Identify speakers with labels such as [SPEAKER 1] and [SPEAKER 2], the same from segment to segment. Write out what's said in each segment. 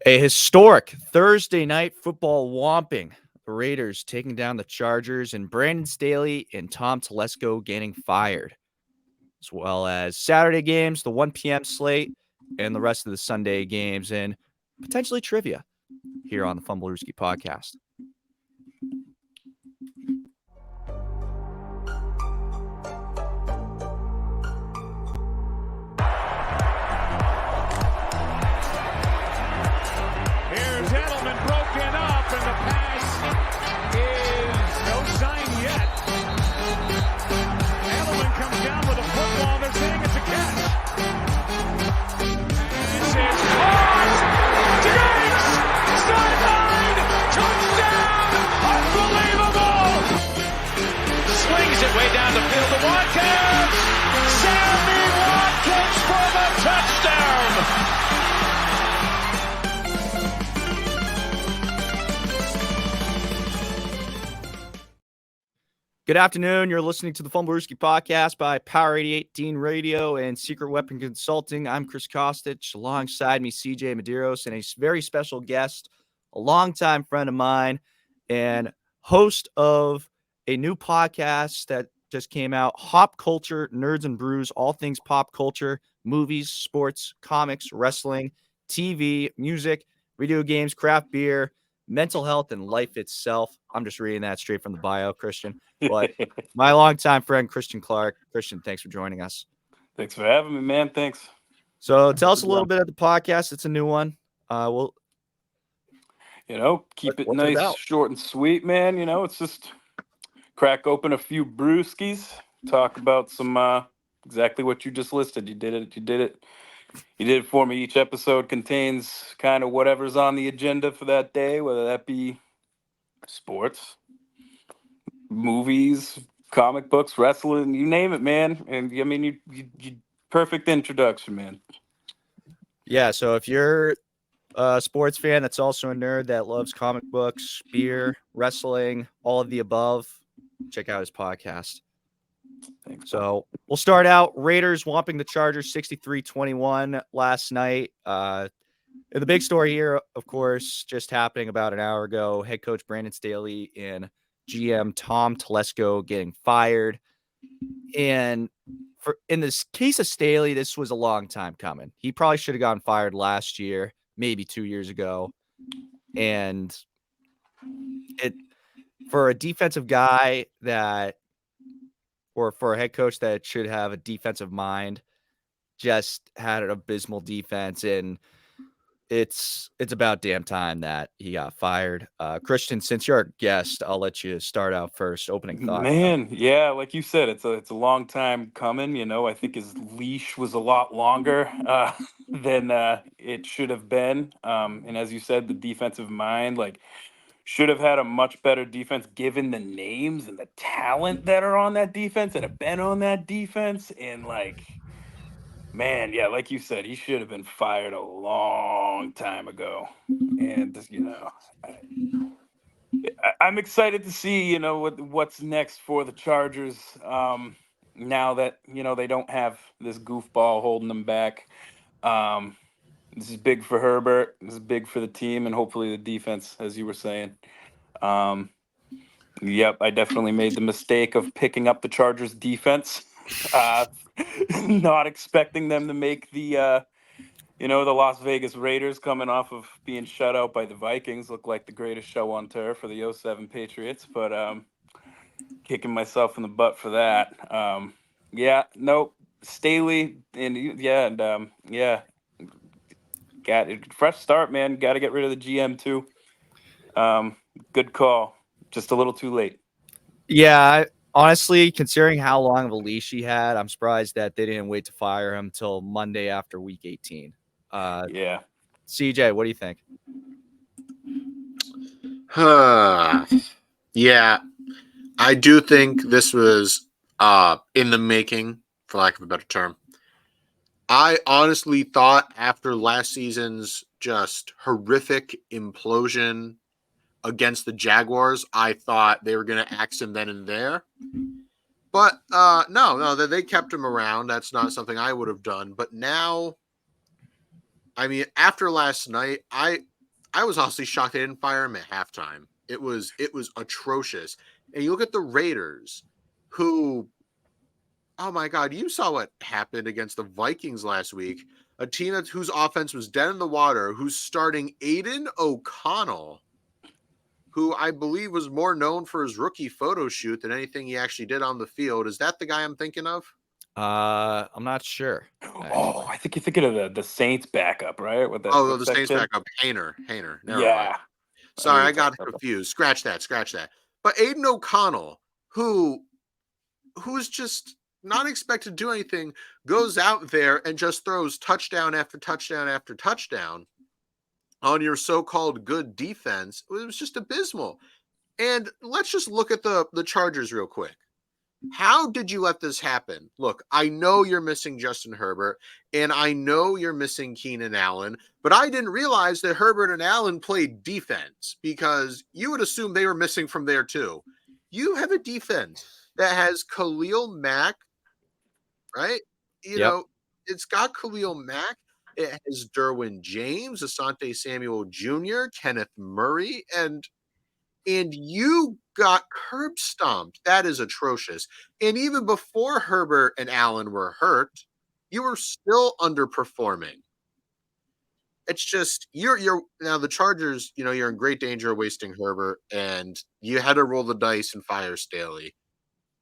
[SPEAKER 1] A historic Thursday night football whomping. The Raiders taking down the Chargers and Brandon Staley and Tom Telesco getting fired, as well as Saturday games, the 1 p.m. slate, and the rest of the Sunday games, and potentially trivia here on the Fumblerooski podcast.
[SPEAKER 2] Here's Edelman broken up, and the pass is no sign yet. Edelman comes down with a football. They're saying it's a catch. This is caught. Diggs! Sideline! Touchdown! Unbelievable! Swings it way down the field to Watkins. Sammy Watkins for the touchdown!
[SPEAKER 1] Good afternoon. You're listening to the Fumblerooski podcast by Power 88 Dean Radio and Secret Weapon Consulting. I'm Chris Costich. Alongside me, CJ Medeiros, and a very special guest, a longtime friend of mine and host of a new podcast that just came out, Hop Culture, Nerds and Brews, all things pop culture, movies, sports, comics, wrestling, TV, music, video games, craft beer, mental health, and life itself. I'm just reading that straight from the bio, Christian. But my longtime friend, Christian Clark. Christian, thanks for joining us.
[SPEAKER 3] Thanks for having me, man. Thanks.
[SPEAKER 1] So tell us a little bit of the podcast. It's a new one. We'll
[SPEAKER 3] keep it nice, short and sweet, man. It's just crack open a few brewskis, talk about some exactly what you just listed. You did it. You did it for me. Each episode contains kind of whatever's on the agenda for that day, whether that be sports, movies, comic books, wrestling, you name it, man. And I mean, you perfect introduction, man.
[SPEAKER 1] Yeah. So if you're a sports fan that's also a nerd that loves comic books, beer, wrestling, all of the above, check out his podcast.
[SPEAKER 3] Thanks.
[SPEAKER 1] So we'll start out. Raiders whomping the Chargers 63-21 last night. And the big story here, of course, just happening about an hour ago. Head coach Brandon Staley and GM Tom Telesco getting fired. And in this case of Staley, this was a long time coming. He probably should have gotten fired last year, maybe 2 years ago. And for a defensive guy or for a head coach that should have a defensive mind, just had an abysmal defense, and it's about damn time that he got fired. Christian, since you're our guest, I'll let you start out first. Opening thoughts.
[SPEAKER 3] Man, yeah, like you said, it's a long time coming. I think his leash was a lot longer than it should have been. And as you said, the defensive mind, should have had a much better defense given the names and the talent that are on that defense that have been on that defense. And man, yeah, like you said, he should have been fired a long time ago. And I'm excited to see what's next for the Chargers now that they don't have this goofball holding them back. This is big for Herbert. This is big for the team, and hopefully the defense, as you were saying. Yep, I definitely made the mistake of picking up the Chargers defense, not expecting them to make the Las Vegas Raiders, coming off of being shut out by the Vikings, look like the greatest show on turf for the 07 Patriots, but kicking myself in the butt for that. Staley, got it. Fresh start, man. Got to get rid of the GM too. Good call. Just a little too late.
[SPEAKER 1] Yeah, honestly, considering how long of a leash he had, I'm surprised that they didn't wait to fire him till Monday after week 18.
[SPEAKER 3] Yeah.
[SPEAKER 1] CJ, what do you think?
[SPEAKER 4] Yeah, I do think this was in the making, for lack of a better term. I honestly thought after last season's just horrific implosion against the Jaguars, I thought they were going to axe him then and there. But no, they kept him around. That's not something I would have done. But now, I mean, after last night, I was honestly shocked they didn't fire him at halftime. It was atrocious. And you look at the Raiders, who, oh my God, you saw what happened against the Vikings last week. A team whose offense was dead in the water, who's starting Aiden O'Connell, who I believe was more known for his rookie photo shoot than anything he actually did on the field. Is that the guy I'm thinking of?
[SPEAKER 1] I'm not sure.
[SPEAKER 3] Oh, I think you're thinking of the Saints backup, right? With that,
[SPEAKER 4] Oh,
[SPEAKER 3] what's
[SPEAKER 4] the
[SPEAKER 3] that
[SPEAKER 4] Saints
[SPEAKER 3] kid?
[SPEAKER 4] backup, Hayner. Never mind.
[SPEAKER 3] Yeah.
[SPEAKER 4] Sorry, I
[SPEAKER 3] you're
[SPEAKER 4] got
[SPEAKER 3] talking about
[SPEAKER 4] confused. Scratch that. But Aiden O'Connell, who's just not expected to do anything, goes out there and just throws touchdown after touchdown after touchdown on your so-called good defense. It was just abysmal. And let's just look at the Chargers real quick. How did you let this happen? Look, I know you're missing Justin Herbert, and I know you're missing Keenan Allen, but I didn't realize that Herbert and Allen played defense, because you would assume they were missing from there too. You have a defense that has Khalil Mack, right?
[SPEAKER 1] Yep.
[SPEAKER 4] It's got Khalil Mack. It has Derwin James, Asante Samuel Jr., Kenneth Murray, and you got curb stomped. That is atrocious. And even before Herbert and Allen were hurt, you were still underperforming. It's just you're now the Chargers, you're in great danger of wasting Herbert, and you had to roll the dice and fire Staley.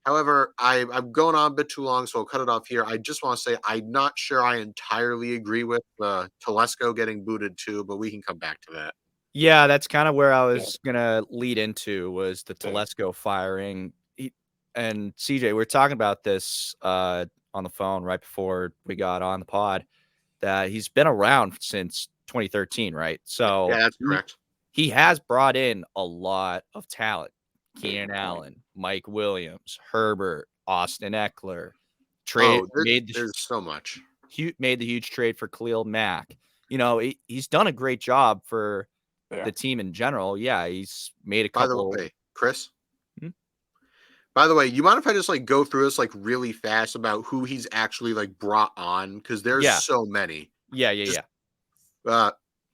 [SPEAKER 4] However, I'm going on a bit too long, so I'll cut it off here. I just want to say I'm not sure I entirely agree with Telesco getting booted too, but we can come back to that.
[SPEAKER 1] Yeah, that's kind of where I was gonna lead into, was the Telesco firing. And CJ, we were talking about this on the phone right before we got on the pod, that he's been around since 2013, right? So
[SPEAKER 4] yeah, that's correct.
[SPEAKER 1] He has brought in a lot of talent. Keenan Allen, Mike Williams, Herbert, Austin Eckler.
[SPEAKER 4] There's so much.
[SPEAKER 1] Made the huge trade for Khalil Mack. He's done a great job for the team in general. Yeah, he's made a couple.
[SPEAKER 4] By the way, Chris. By the way, you mind if I just go through this really fast about who he's actually brought on, because there's so many.
[SPEAKER 1] Yeah.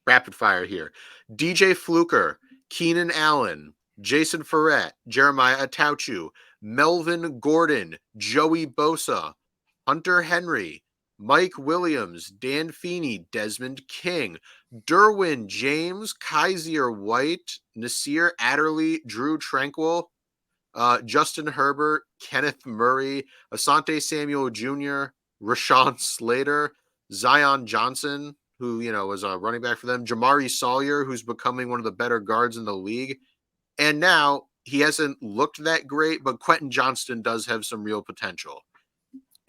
[SPEAKER 4] Rapid fire here: DJ Fluker, Keenan Allen, Jason Ferret, Jeremiah Atauchu, Melvin Gordon, Joey Bosa, Hunter Henry, Mike Williams, Dan Feeney, Desmond King, Derwin James, Kaiser White, Nasir Adderley, Drew Tranquil, Justin Herbert, Kenneth Murray, Asante Samuel Jr., Rashawn Slater, Zion Johnson, who was a running back for them, Jamari Sawyer, who's becoming one of the better guards in the league. And now he hasn't looked that great, but Quentin Johnston does have some real potential.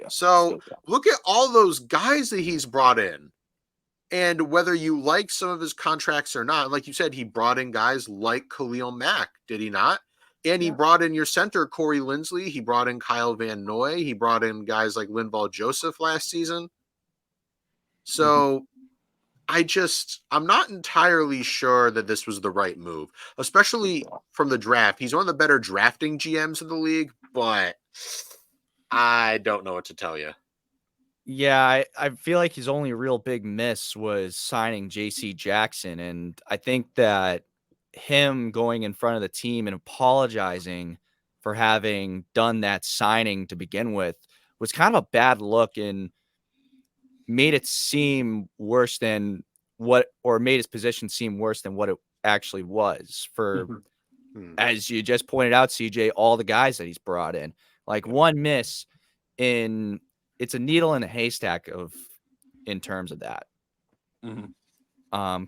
[SPEAKER 4] So look at all those guys that he's brought in. And whether you like some of his contracts or not, like you said, he brought in guys like Khalil Mack, did he not? And he brought in your center, Corey Linsley. He brought in Kyle Van Noy. He brought in guys like Linval Joseph last season. So I'm not entirely sure that this was the right move, especially from the draft. He's one of the better drafting GMs in the league, but I don't know what to tell you.
[SPEAKER 1] Yeah, I feel like his only real big miss was signing JC Jackson. And I think that him going in front of the team and apologizing for having done that signing to begin with was kind of a bad look, and made it seem worse than made his position seem worse than what it actually was for, as you just pointed out, CJ, all the guys that he's brought in. One miss it's a needle in a haystack in terms of that.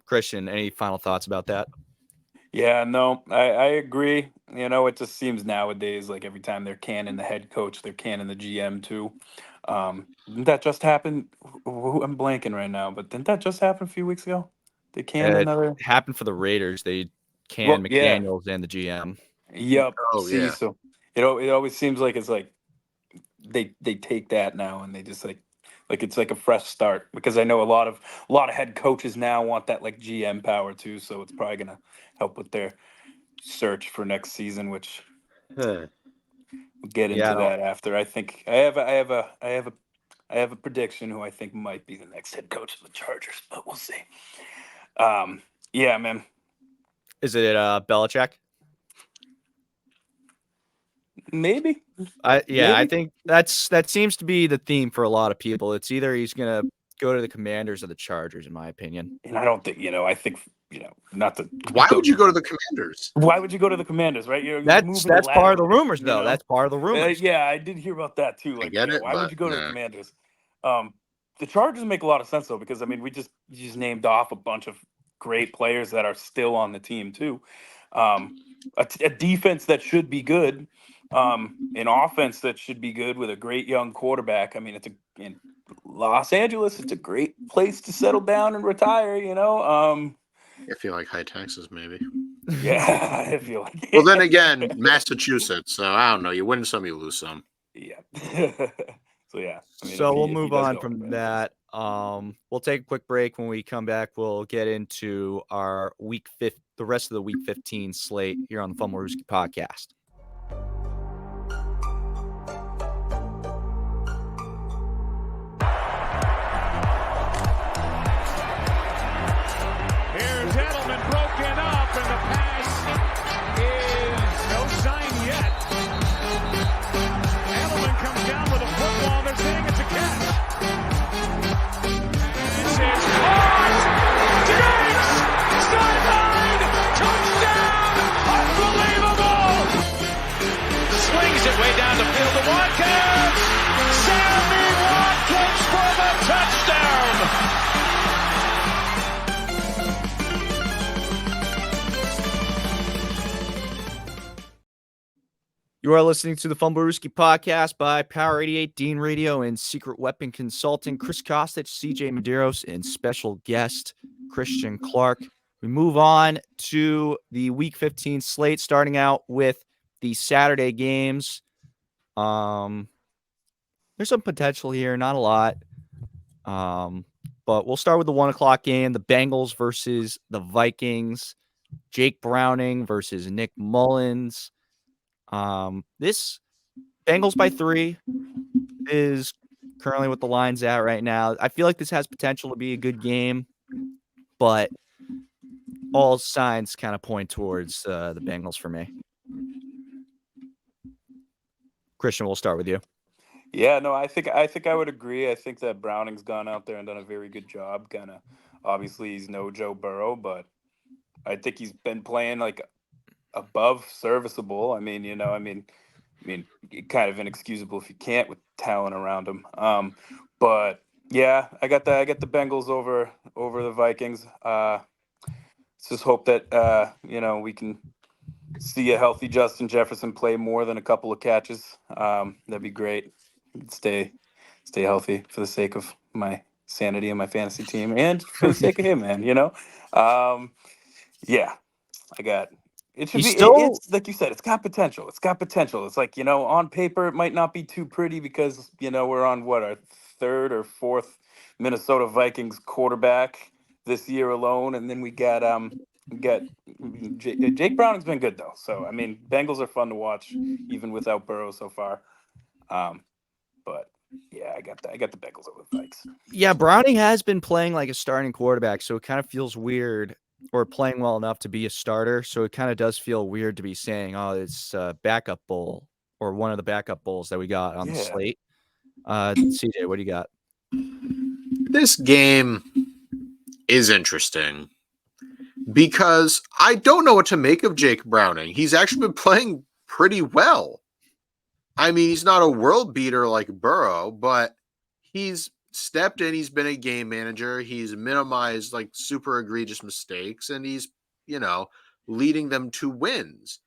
[SPEAKER 1] Christian, any final thoughts about that?
[SPEAKER 3] Yeah, no, I agree. It just seems nowadays like every time they're canning the head coach, they're canning the GM too. Didn't that just happen? I'm blanking right now, but didn't that just happen a few weeks ago? They canned another.
[SPEAKER 1] It happened for the Raiders. They canned McDaniels and the GM.
[SPEAKER 3] Yep.
[SPEAKER 4] Oh,
[SPEAKER 3] See,
[SPEAKER 4] yeah.
[SPEAKER 3] so it always seems like it's like they take that now and they just like it's like a fresh start, because I know a lot of head coaches now want that GM power too, so it's probably gonna help with their search for next season, which we'll get into that after. I think I have a prediction who I think might be the next head coach of the Chargers, but we'll see. Yeah, man.
[SPEAKER 1] Is it Belichick?
[SPEAKER 3] Maybe.
[SPEAKER 1] I
[SPEAKER 3] Maybe.
[SPEAKER 1] think that seems to be the theme for a lot of people. It's either he's gonna go to the Commanders or the Chargers, in my opinion.
[SPEAKER 3] And I don't think, I think, not to.
[SPEAKER 4] Why would you go to the Commanders?
[SPEAKER 3] Why would you go to the Commanders, right? You're
[SPEAKER 1] That's
[SPEAKER 3] moving
[SPEAKER 1] part of the
[SPEAKER 3] laterally,
[SPEAKER 1] rumors, though. That's part of the rumors.
[SPEAKER 3] Yeah, I did hear about that too.
[SPEAKER 4] I
[SPEAKER 3] Like,
[SPEAKER 4] get it,
[SPEAKER 3] why would
[SPEAKER 4] but
[SPEAKER 3] you go to the
[SPEAKER 4] nah.
[SPEAKER 3] Commanders? The Chargers make a lot of sense though, because I mean, you just named off a bunch of great players that are still on the team too. A defense that should be good, an offense that should be good with a great young quarterback. I mean, in Los Angeles, it's a great place to settle down and retire.
[SPEAKER 4] I feel like high taxes, maybe.
[SPEAKER 3] Yeah, I feel like.
[SPEAKER 4] Well, then again, Massachusetts. So I don't know. You win some, you lose some.
[SPEAKER 3] Yeah. So yeah. I mean,
[SPEAKER 1] So we'll
[SPEAKER 3] if he
[SPEAKER 1] move
[SPEAKER 3] does
[SPEAKER 1] on
[SPEAKER 3] go
[SPEAKER 1] from
[SPEAKER 3] to
[SPEAKER 1] that. We'll take a quick break. When we come back, we'll get into our the rest of the week 15 slate here on the Fumblerooski podcast.
[SPEAKER 2] Here's Edelman broken up, and the pass is no sign yet. Edelman comes down with a football. They're saying it's a catch. This is caught. Diggs! Sideline! Touchdown! Unbelievable! Swings it way down the field to Watkins. Sammy Watkins for the touchdown.
[SPEAKER 1] You are listening to the Fumblerooski podcast by Power 88, Dean Radio, and Secret Weapon Consulting. Chris Costich, CJ Medeiros, and special guest Christian Clark. We move on to the Week 15 slate, starting out with the Saturday games. There's some potential here, not a lot. But we'll start with the 1 o'clock game, the Bengals versus the Vikings. Jake Browning versus Nick Mullins. This Bengals by 3 is currently what the line's at right now. I feel like this has potential to be a good game, but all signs kind of point towards the Bengals for me. Christian, we'll start with you.
[SPEAKER 3] Yeah, no, I think I would agree. I think that Browning's gone out there and done a very good job. Kind of, obviously, he's no Joe Burrow, but I think he's been playing like above serviceable. I mean, kind of inexcusable if you can't with talent around him. But yeah, I got the Bengals over the Vikings. Let's just hope that we can see a healthy Justin Jefferson play more than a couple of catches. That'd be great. Stay healthy for the sake of my sanity and my fantasy team, and for the sake of him, man. Yeah, I got. It should
[SPEAKER 1] He's
[SPEAKER 3] be.
[SPEAKER 1] still-
[SPEAKER 3] It's like you said. It's got potential. It's got potential. It's like, on paper it might not be too pretty because we're on our third or fourth Minnesota Vikings quarterback this year alone, and then we got Jake Browning's been good though. So I mean, Bengals are fun to watch even without Burrow so far. But yeah, I got the Bengals over the Vikes.
[SPEAKER 1] Yeah, Browning has been playing like a starting quarterback, so it kind of feels weird, or playing well enough to be a starter. So it kind of does feel weird to be saying, oh, it's a backup bowl, or one of the backup bowls that we got on the slate. CJ, what do you got?
[SPEAKER 4] This game is interesting because I don't know what to make of Jake Browning. He's actually been playing pretty well. I mean, he's not a world beater like Burrow, but he's stepped in. He's been a game manager. He's minimized like super egregious mistakes, and he's, leading them to wins.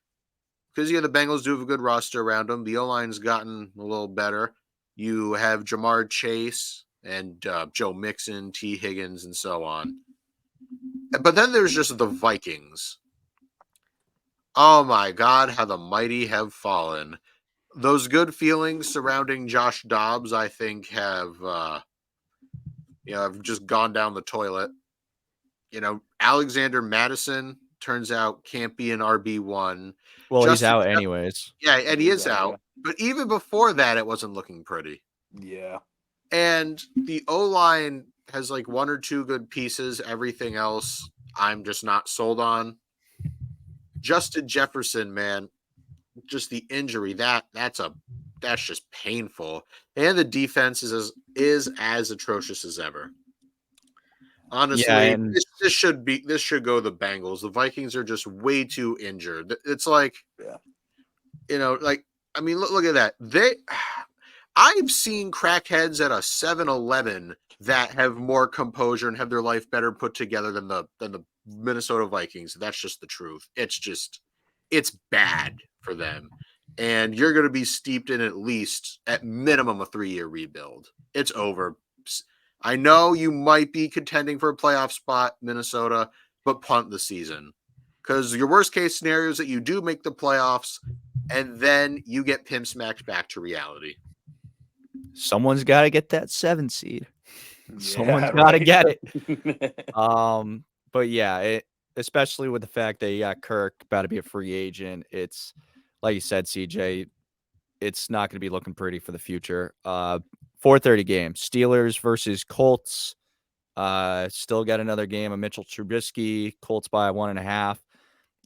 [SPEAKER 4] Because, the Bengals do have a good roster around them. The O-line's gotten a little better. You have Jamar Chase and Joe Mixon, T. Higgins, and so on. But then there's just the Vikings. Oh my God, how the mighty have fallen. Those good feelings surrounding Josh Dobbs, I think, have just gone down the toilet. Alexander Madison turns out can't be an RB1.
[SPEAKER 1] Well, he's out anyways.
[SPEAKER 4] Yeah, and he is out. But even before that, it wasn't looking pretty.
[SPEAKER 3] Yeah.
[SPEAKER 4] And the O-line has like one or two good pieces. Everything else, I'm just not sold on. Justin Jefferson, man, just the injury that's just painful. And the defense is as atrocious as ever. Honestly,
[SPEAKER 1] and
[SPEAKER 4] this should go the Bengals. The Vikings are just way too injured. It's like, like, I mean, look at that. I've seen crackheads at a 7-Eleven that have more composure and have their life better put together than the Minnesota Vikings. That's just the truth. It's bad for them. And you're going to be steeped in at minimum a 3-year rebuild. It's over. I know you might be contending for a playoff spot, Minnesota, but punt the season. Because your worst case scenario is that you do make the playoffs and then you get pimp smacked back to reality.
[SPEAKER 1] Someone's got to get that 7 seed.
[SPEAKER 3] Yeah,
[SPEAKER 1] Someone's got to get it. But yeah, especially with the fact that you got Kirk about to be a free agent, it's like you said, CJ, it's not going to be looking pretty for the future. 4:30 game, Steelers versus Colts. Still got another game of Mitchell Trubisky. Colts by 1.5.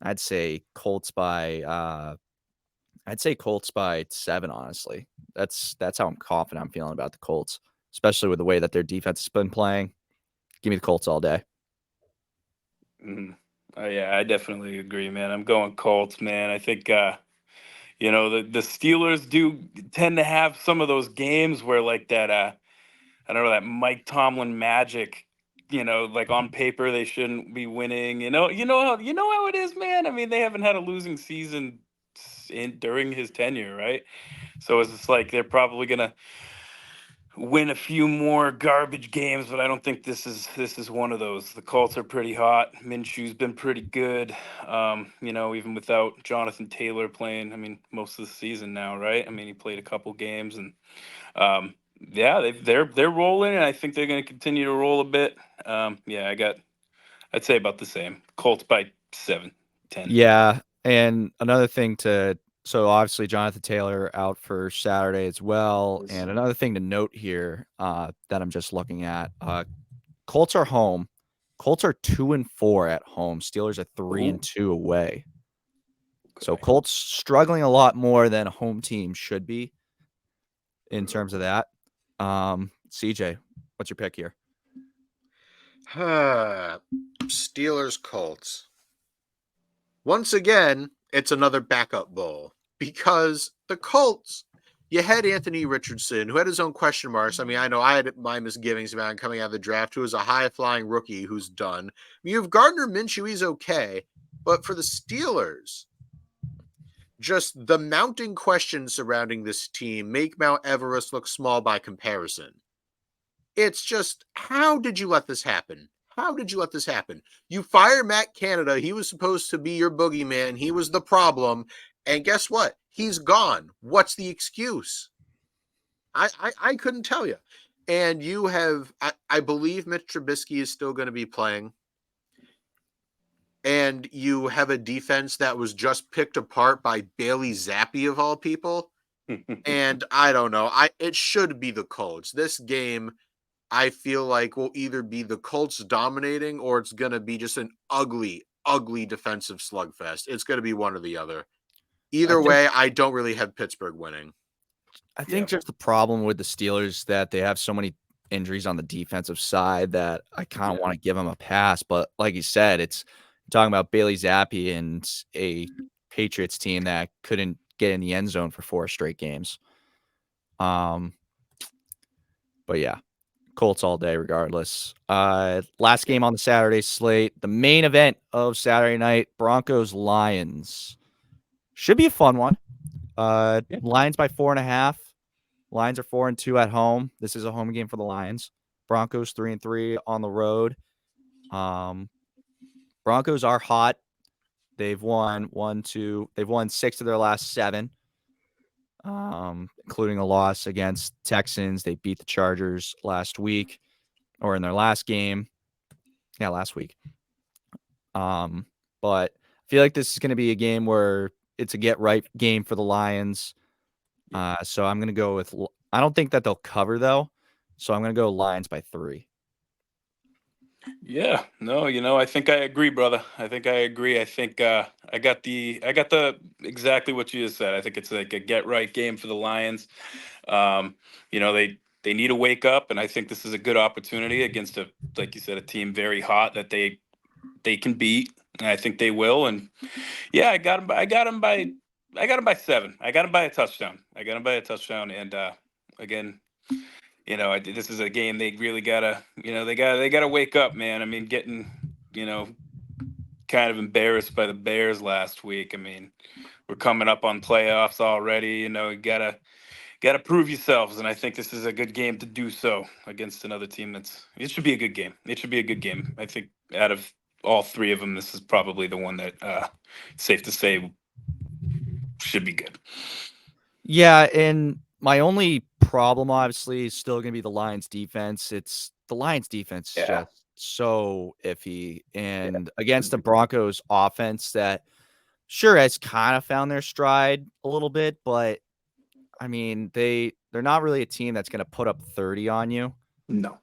[SPEAKER 1] I'd say Colts by 7. Honestly, that's how I'm confident I'm feeling about the Colts, especially with the way that their defense has been playing. Give me the Colts all day.
[SPEAKER 3] Yeah, I definitely agree, man. I'm going Colts, man. I think the Steelers do tend to have some of those games where like that I don't know, that Mike Tomlin magic, like on paper they shouldn't be winning. You know how it is, man. I mean, they haven't had a losing season during his tenure, right? So it's just like they're probably gonna win a few more garbage games, but I don't think this is one of those. The Colts are pretty hot. Minshew's been pretty good. Even without Jonathan Taylor playing, I mean, most of the season now, right? I mean, he played a couple games, and they're rolling, and I think they're going to continue to roll a bit. I'd say about the same. Colts by 7, 10.
[SPEAKER 1] Yeah, and another thing so obviously Jonathan Taylor out for Saturday as well. And another thing to note here that I'm just looking at, Colts are home. Colts are 2-4 at home. Steelers are 3-2 away. Okay. So Colts struggling a lot more than a home team should be in terms of that. CJ, what's your pick here?
[SPEAKER 4] Steelers Colts. Once again, it's another backup bowl because the Colts, you had Anthony Richardson, who had his own question marks. I mean, I know I had my misgivings about him coming out of the draft, who is a high-flying rookie who's done. You have Gardner Minshew, he's okay. But for the Steelers, just the mounting questions surrounding this team make Mount Everest look small by comparison. It's just, how did you let this happen? How did you let this happen? You fire Matt Canada. He was supposed to be your boogeyman. He was the problem. And guess what? He's gone. What's the excuse? I couldn't tell you. And you have, I believe Mitch Trubisky is still going to be playing. And you have a defense that was just picked apart by Bailey Zappi of all people. And I don't know. It should be the Colts. This game, I feel like, will either be the Colts dominating or it's going to be just an ugly, ugly defensive slugfest. It's going to be one or the other. Either way, I don't really have Pittsburgh winning.
[SPEAKER 1] I think just the problem with the Steelers that they have so many injuries on the defensive side that I kind of want to give them a pass. But like you said, it's talking about Bailey Zappi and a Patriots team that couldn't get in the end zone for 4 straight games. But yeah, Colts all day regardless. Last game on the Saturday slate, the main event of Saturday night, Broncos-Lions. Should be a fun one. Lions by 4.5. Lions are 4-2 at home. This is a home game for the Lions. Broncos 3-3 on the road. Broncos are hot. They've won 6 of their last 7, including a loss against Texans. They beat the Chargers last week, or in their last game. Yeah, last week. But I feel like this is going to be a game where it's a get-right game for the Lions. So I'm going to go with – I don't think that they'll cover, though. So I'm going to go Lions by 3.
[SPEAKER 3] Yeah, no, I think I agree, brother. I think I agree. I think I got the exactly what you just said. I think it's like a get right game for the Lions. They need to wake up, and I think this is a good opportunity against like you said, a team very hot that they can beat, and I think they will. And yeah, I got them. I got them by 7. I got them by a touchdown. And again, this is a game they really gotta, they gotta wake up, man. I mean, getting, kind of embarrassed by the Bears last week. I mean, we're coming up on playoffs already. You gotta prove yourselves, and I think this is a good game to do so against another team. It should be a good game. I think out of all 3 of them, this is probably the one that safe to say should be good.
[SPEAKER 1] Yeah, and my only problem, obviously, is still going to be the Lions' defense. The Lions' defense is just so iffy, and against the Broncos' offense that sure has kind of found their stride a little bit, but I mean they're not really a team that's going to put up 30 on you.
[SPEAKER 3] No.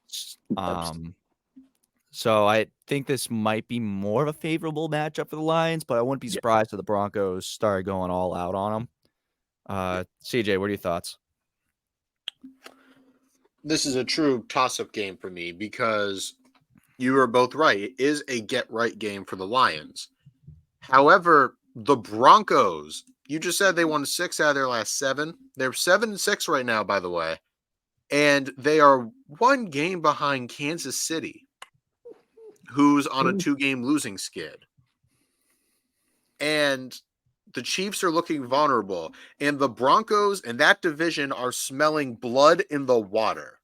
[SPEAKER 1] So I think this might be more of a favorable matchup for the Lions, but I wouldn't be surprised if the Broncos started going all out on them. CJ, what are your thoughts?
[SPEAKER 4] This is a true toss-up game for me because you are both right. It is a get-right game for the Lions. However, the Broncos, you just said they won 6 out of their last 7. They're 7-6 right now, by the way. And they are 1 game behind Kansas City, who's on a 2-game losing skid. And the Chiefs are looking vulnerable. And the Broncos in that division are smelling blood in the water.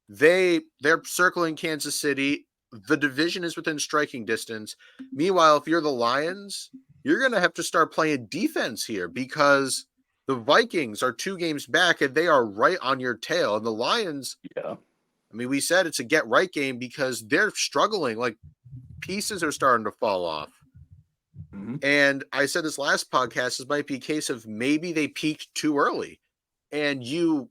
[SPEAKER 4] They're circling Kansas City. The division is within striking distance. Meanwhile, if you're the Lions, you're going to have to start playing defense here because the Vikings are 2 games back and they are right on your tail. And the Lions, we said it's a get right game because they're struggling. Like pieces are starting to fall off. Mm-hmm. And I said this last podcast, this might be a case of maybe they peaked too early. And you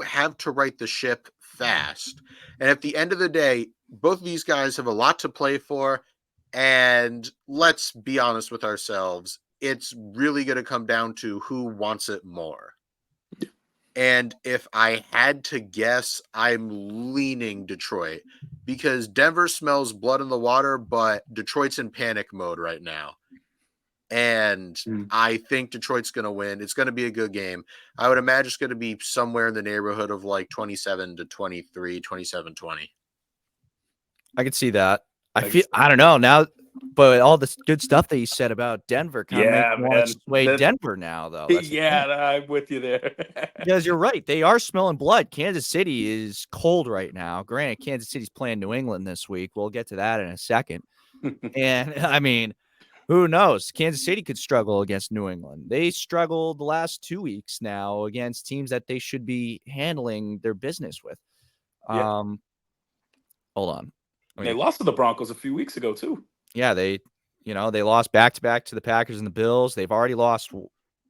[SPEAKER 4] have to right the ship fast. And at the end of the day, both of these guys have a lot to play for. And let's be honest with ourselves. It's really going to come down to who wants it more. And if I had to guess, I'm leaning Detroit because Denver smells blood in the water, but Detroit's in panic mode right now. And I think Detroit's going to win. It's going to be a good game. I would imagine it's going to be somewhere in the neighborhood of like 27-23, 27-20.
[SPEAKER 1] I can see that. I don't know now, but all this good stuff that you said about Denver kind of makes me want to sway Denver now, though.
[SPEAKER 3] I'm with you there.
[SPEAKER 1] Because you're right. They are smelling blood. Kansas City is cold right now. Granted, Kansas City's playing New England this week. We'll get to that in a second. And, I mean, who knows? Kansas City could struggle against New England. They struggled the last 2 weeks now against teams that they should be handling their business with. Hold on.
[SPEAKER 3] They lost to the Broncos a few weeks ago, too.
[SPEAKER 1] Yeah, they lost back-to-back to the Packers and the Bills. They've already lost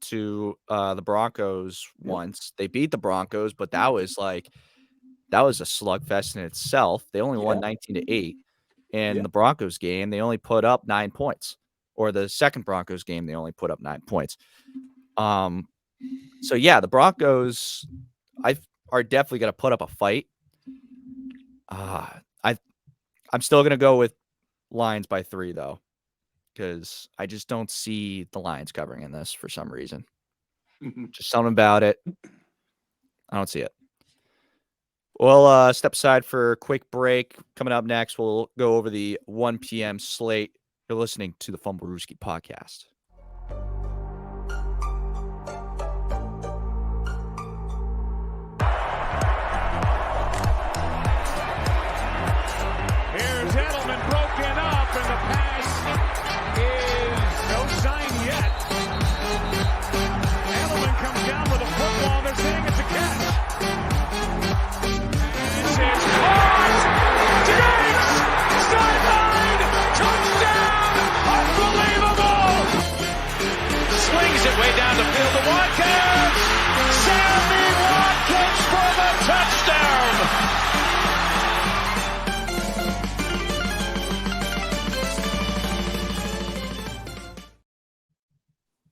[SPEAKER 1] to the Broncos once. They beat the Broncos, but that was a slugfest in itself. They only won 19-8. And the Broncos game, they only put up 9 points. Or the second Broncos game, they only put up 9 points. So, yeah, the Broncos are definitely going to put up a fight. I'm still going to go with Lions by 3, though, because I just don't see the Lions covering in this for some reason. Just something about it. I don't see it. We'll step aside for a quick break. Coming up next, we'll go over the 1 p.m. slate. You're listening to the Fumblerooski podcast.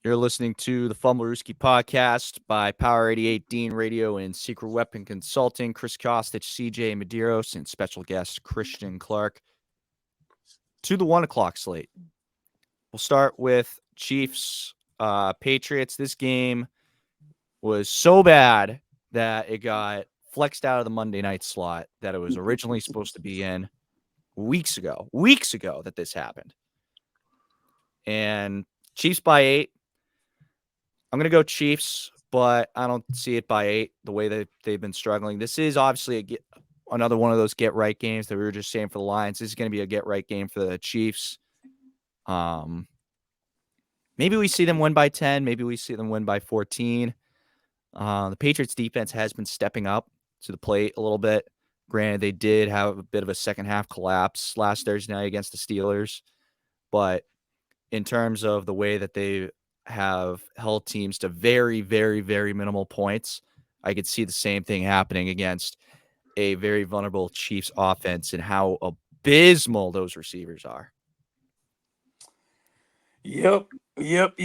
[SPEAKER 1] You're listening to the Fumblerooski podcast by Power 88 Dean Radio and Secret Weapon Consulting. Chris Costich, CJ Medeiros, and special guest Christian Clark. To the 1 o'clock slate. We'll start with Chiefs, Patriots. This game was so bad that it got flexed out of the Monday night slot that it was originally supposed to be in weeks ago that this happened. And Chiefs by 8. I'm going to go Chiefs, but I don't see it by 8 the way that they've been struggling. This is obviously another one of those get-right games that we were just saying for the Lions. This is going to be a get-right game for the Chiefs. Maybe we see them win by 10. Maybe we see them win by 14. The Patriots defense has been stepping up to the plate a little bit. Granted, they did have a bit of a second-half collapse last Thursday night against the Steelers. But in terms of the way that they have held teams to very, very, very minimal points, I could see the same thing happening against a very vulnerable Chiefs offense and how abysmal those receivers are.
[SPEAKER 3] Yep. Bill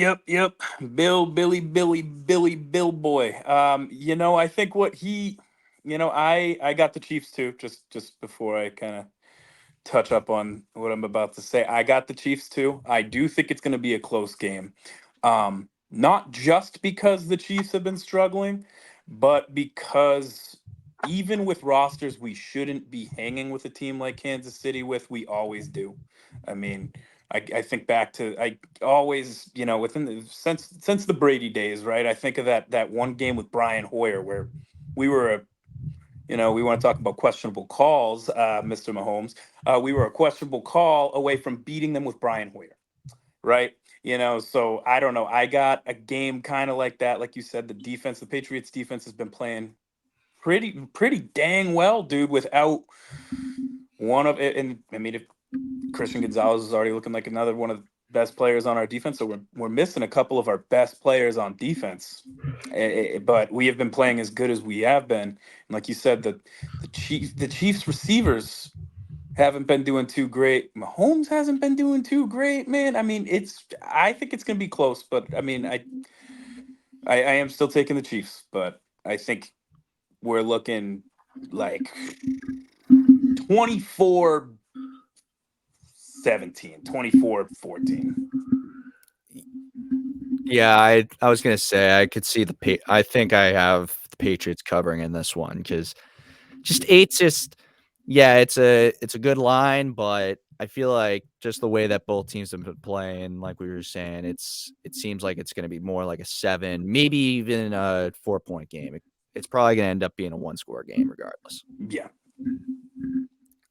[SPEAKER 3] boy. I think what he, I got the Chiefs too, just before I kind of touch up on what I'm about to say. I got the Chiefs too. I do think it's going to be a close game. Not just because the Chiefs have been struggling, but because even with rosters we shouldn't be hanging with a team like Kansas City we always do. I mean, I think back to, I always, since the Brady days, right? I think of that one game with Brian Hoyer where we were we want to talk about questionable calls, Mr. Mahomes. We were a questionable call away from beating them with Brian Hoyer, right? So I don't know. I got a game kind of like that. Like you said, the Patriots defense has been playing pretty dang well, dude, without one of it. And I mean, if Christian Gonzalez is already looking like another one of the best players on our defense, so we're missing a couple of our best players on defense. But we have been playing as good as we have been. And like you said, the Chiefs receivers haven't been doing too great. Mahomes hasn't been doing too great, man. I mean, I think it's going to be close, but I mean, I am still taking the Chiefs, but I think we're looking like 24-17, 24-14.
[SPEAKER 1] Yeah, I was going to say I could see I think I have the Patriots covering in this one because just 8's just, yeah, it's a good line, but I feel like just the way that both teams have been playing, like we were saying, it seems like it's going to be more like a 7, maybe even a 4-point game. It's probably going to end up being a 1-score game regardless.
[SPEAKER 3] Yeah.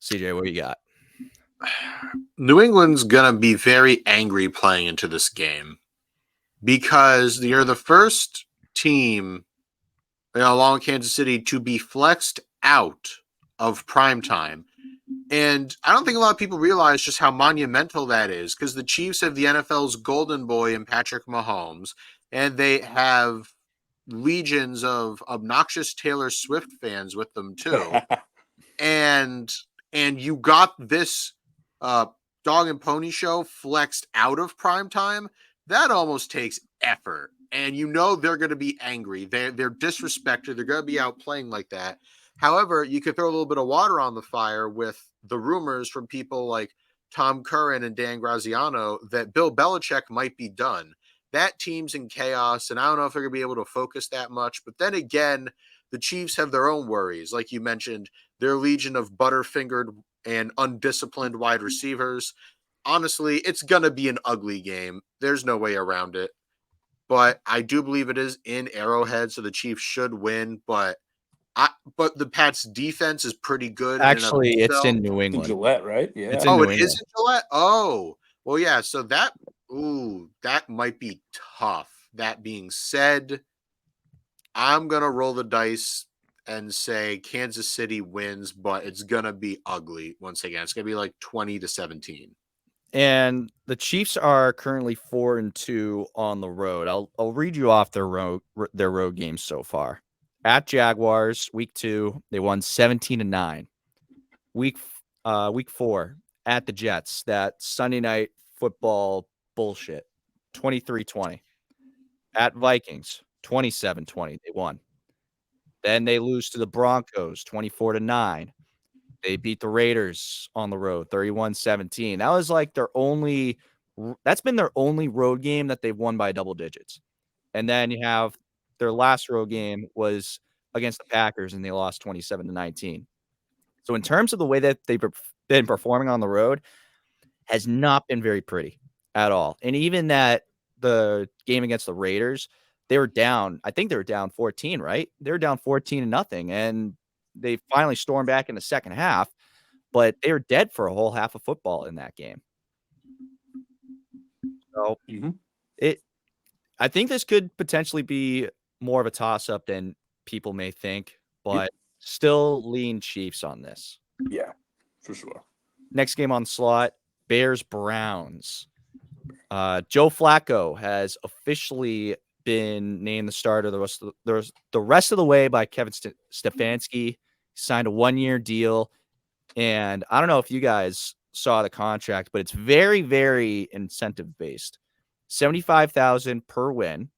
[SPEAKER 1] CJ, what do you got?
[SPEAKER 4] New England's going to be very angry playing into this game because you're the first team, along with Kansas City, to be flexed out of primetime. And I don't think a lot of people realize just how monumental that is because the Chiefs have the NFL's golden boy in Patrick Mahomes, and they have legions of obnoxious Taylor Swift fans with them too. and you got this dog and pony show flexed out of primetime. That almost takes effort. And they're going to be angry. They're disrespected. They're going to be out playing like that. However, you could throw a little bit of water on the fire with the rumors from people like Tom Curran and Dan Graziano that Bill Belichick might be done. That team's in chaos, and I don't know if they're going to be able to focus that much. But then again, the Chiefs have their own worries. Like you mentioned, their legion of butterfingered and undisciplined wide receivers. Honestly, it's going to be an ugly game. There's no way around it. But I do believe it is in Arrowhead, so the Chiefs should win. But the Pats' defense is pretty good.
[SPEAKER 1] Actually, it's in New England.
[SPEAKER 3] Gillette, right? Yeah.
[SPEAKER 1] It's in New England.
[SPEAKER 4] Is in Gillette? Oh, well, yeah. So that might be tough. That being said, I'm going to roll the dice and say Kansas City wins, but it's going to be ugly once again. It's going to be like 20-17.
[SPEAKER 1] And the Chiefs are currently 4-2 on the road. I'll read you off their road games so far. At Jaguars, week 2, they won 17-9. Week 4 at the Jets, that Sunday night football bullshit, 23-20. At Vikings, 27-20, they won. Then they lose to the Broncos, 24-9. They beat the Raiders on the road, 31-17. That was like that's been their only road game that they've won by double digits. And then you have their last road game was against the Packers, and they lost 27-19. So in terms of the way that they've been performing on the road, has not been very pretty at all. And even the game against the Raiders, they were down. I think they were down 14, right? They were down 14-0, and they finally stormed back in the second half, but they were dead for a whole half of football in that game. So I think this could potentially be more of a toss-up than people may think, but still lean Chiefs on this.
[SPEAKER 3] Yeah, for sure.
[SPEAKER 1] Next game on slot, Bears-Browns. Joe Flacco has officially been named the starter the rest of the way by Kevin Stefanski. He signed a 1-year deal, and I don't know if you guys saw the contract, but it's very, very incentive-based. $75,000 per win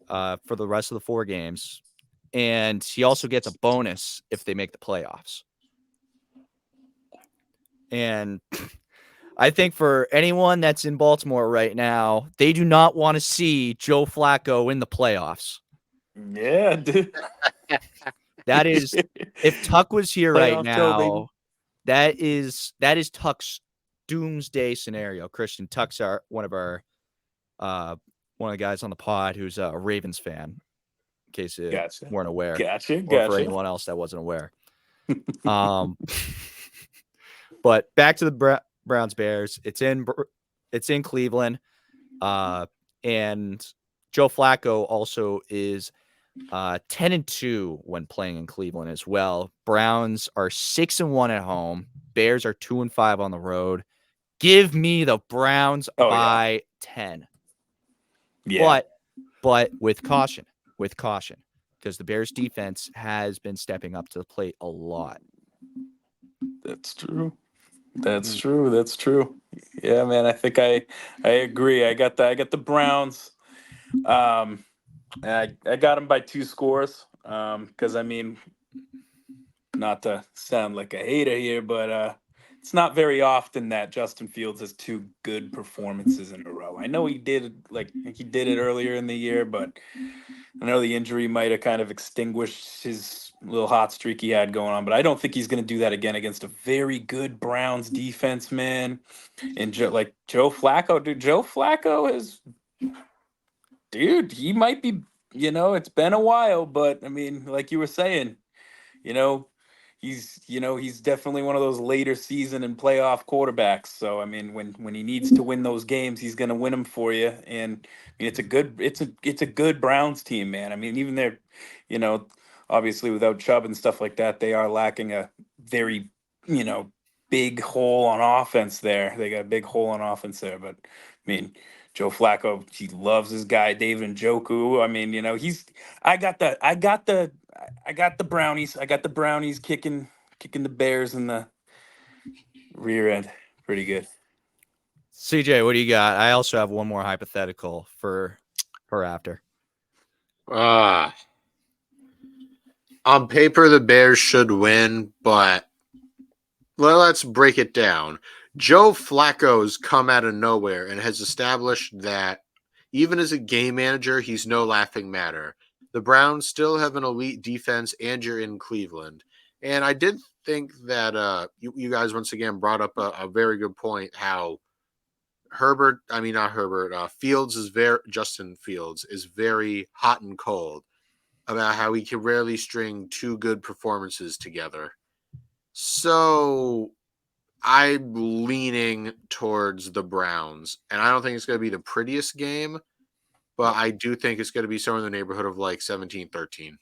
[SPEAKER 1] for the rest of the 4 games, and he also gets a bonus if they make the playoffs. And I think for anyone that's in Baltimore right now, they do not want to see Joe Flacco in the playoffs.
[SPEAKER 3] Yeah, dude.
[SPEAKER 1] That is, if Tuck was here right now,
[SPEAKER 3] baby.
[SPEAKER 1] that is Tuck's doomsday scenario. Christian, Tuck's one of the guys on the pod who's a Ravens fan, in case you weren't aware.
[SPEAKER 3] Gotcha.
[SPEAKER 1] Or for anyone else that wasn't aware. But back to the Browns Bears. It's in Cleveland. And Joe Flacco also is 10-2 when playing in Cleveland as well. Browns are 6-1 at home. Bears are 2-5 on the road. Give me the Browns by 10.
[SPEAKER 3] Yeah.
[SPEAKER 1] But with caution, because the Bears defense has been stepping up to the plate a lot.
[SPEAKER 3] That's true. That's true. Yeah, man. I think I agree. I got the Browns. I got them by 2 scores. Because I mean, not to sound like a hater here, but it's not very often that Justin Fields has 2 good performances in a row. I know he did it earlier in the year, but I know the injury might have kind of extinguished his little hot streak he had going on, but I don't think he's going to do that again against a very good Browns defense, man. And Joe Flacco, dude, Joe Flacco he might be, it's been a while, but I mean, like you were saying, he's definitely one of those later season and playoff quarterbacks. So I mean, when he needs to win those games, he's going to win them for you. And I mean, it's a good Browns team, man. I mean, even they're, obviously without Chubb and stuff like that, they are lacking a very, big hole on offense there. They got a big hole on offense there. But I mean, Joe Flacco, he loves his guy David Njoku. I mean, I got the brownies. I got the brownies kicking the Bears in the rear end. Pretty good.
[SPEAKER 1] CJ, what do you got? I also have one more hypothetical for after.
[SPEAKER 4] On paper, the Bears should win, but let's break it down. Joe Flacco's come out of nowhere and has established that even as a game manager, he's no laughing matter. The Browns still have an elite defense, and you're in Cleveland. And I did think that you guys once again brought up a very good point, how Justin Fields is very hot and cold about how he can rarely string 2 good performances together. So I'm leaning towards the Browns, and I don't think it's going to be the prettiest game, but I do think it's going to be somewhere in the neighborhood of like 17-13.
[SPEAKER 3] I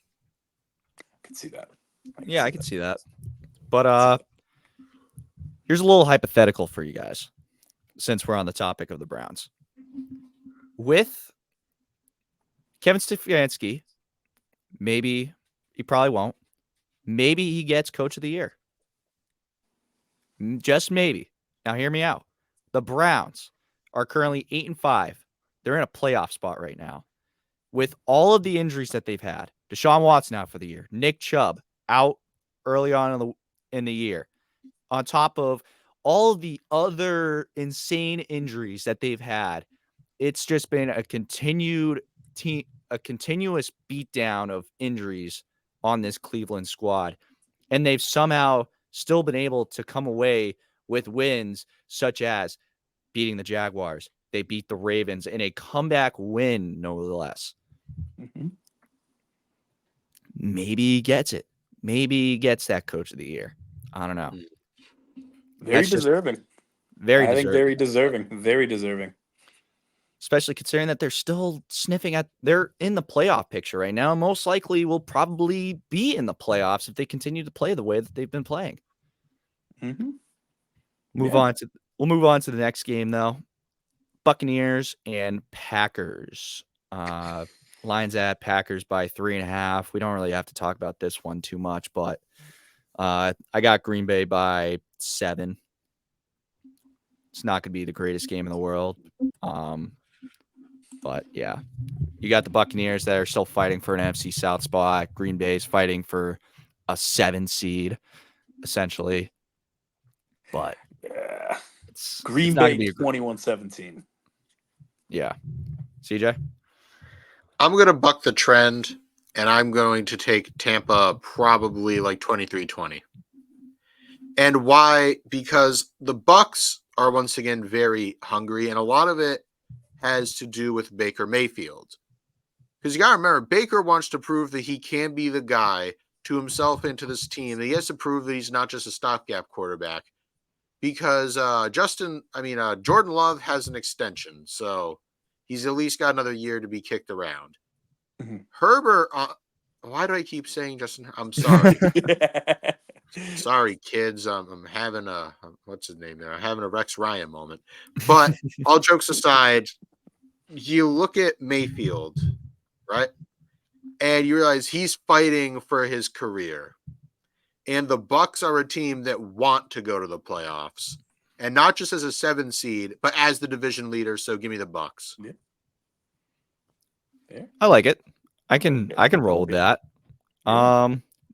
[SPEAKER 3] can see that.
[SPEAKER 1] I can see that. But here's a little hypothetical for you guys, since we're on the topic of the Browns. With Kevin Stefanski, maybe he probably won't. Maybe he gets Coach of the Year. Just maybe. Now hear me out. The Browns are currently 8-5. They're in a playoff spot right now. with all of the injuries that they've had, Deshaun Watson out for the year, Nick Chubb out early on in the year, on top of all of the other insane injuries that they've had, it's just been a continuous beatdown of injuries on this Cleveland squad. And they've somehow still been able to come away with wins such as beating the Jaguars. They beat the Ravens in a comeback win, no less.
[SPEAKER 3] Mm-hmm.
[SPEAKER 1] Maybe he gets it. Maybe he gets that coach of the year. I don't know.
[SPEAKER 3] Very deserving.
[SPEAKER 1] Very
[SPEAKER 3] deserving.
[SPEAKER 1] Especially considering that they're still they're in the playoff picture right now. Most likely will probably be in the playoffs if they continue to play the way that they've been playing.
[SPEAKER 3] Mm-hmm.
[SPEAKER 1] We'll move on to the next game though. Buccaneers and Packers. Lions at Packers by 3.5. We don't really have to talk about this one too much, but I got Green Bay by 7. It's not going to be the greatest game in the world. But yeah, you got the Buccaneers that are still fighting for an NFC South spot. Green Bay's fighting for a 7 seed, essentially. But
[SPEAKER 3] yeah,
[SPEAKER 1] Green Bay
[SPEAKER 3] 21-17.
[SPEAKER 1] Yeah. CJ?
[SPEAKER 4] I'm going to buck the trend, and I'm going to take Tampa probably like 23-20. And why? Because the Bucs are once again very hungry, and a lot of it has to do with Baker Mayfield. Because you got to remember, Baker wants to prove that he can be the guy to himself and to this team. That he has to prove that he's not just a stopgap quarterback. Because Jordan Love has an extension, so he's at least got another year to be kicked around. Mm-hmm. Herbert, why do I keep saying Justin? I'm sorry. Sorry, kids. I'm having what's his name there? I'm having a Rex Ryan moment. But all jokes aside, you look at Mayfield, right? And you realize he's fighting for his career. And the Bucs are a team that want to go to the playoffs. And not just as a 7 seed, but as the division leader. So give me the Bucs.
[SPEAKER 3] Yeah.
[SPEAKER 1] I like it. I can roll with that.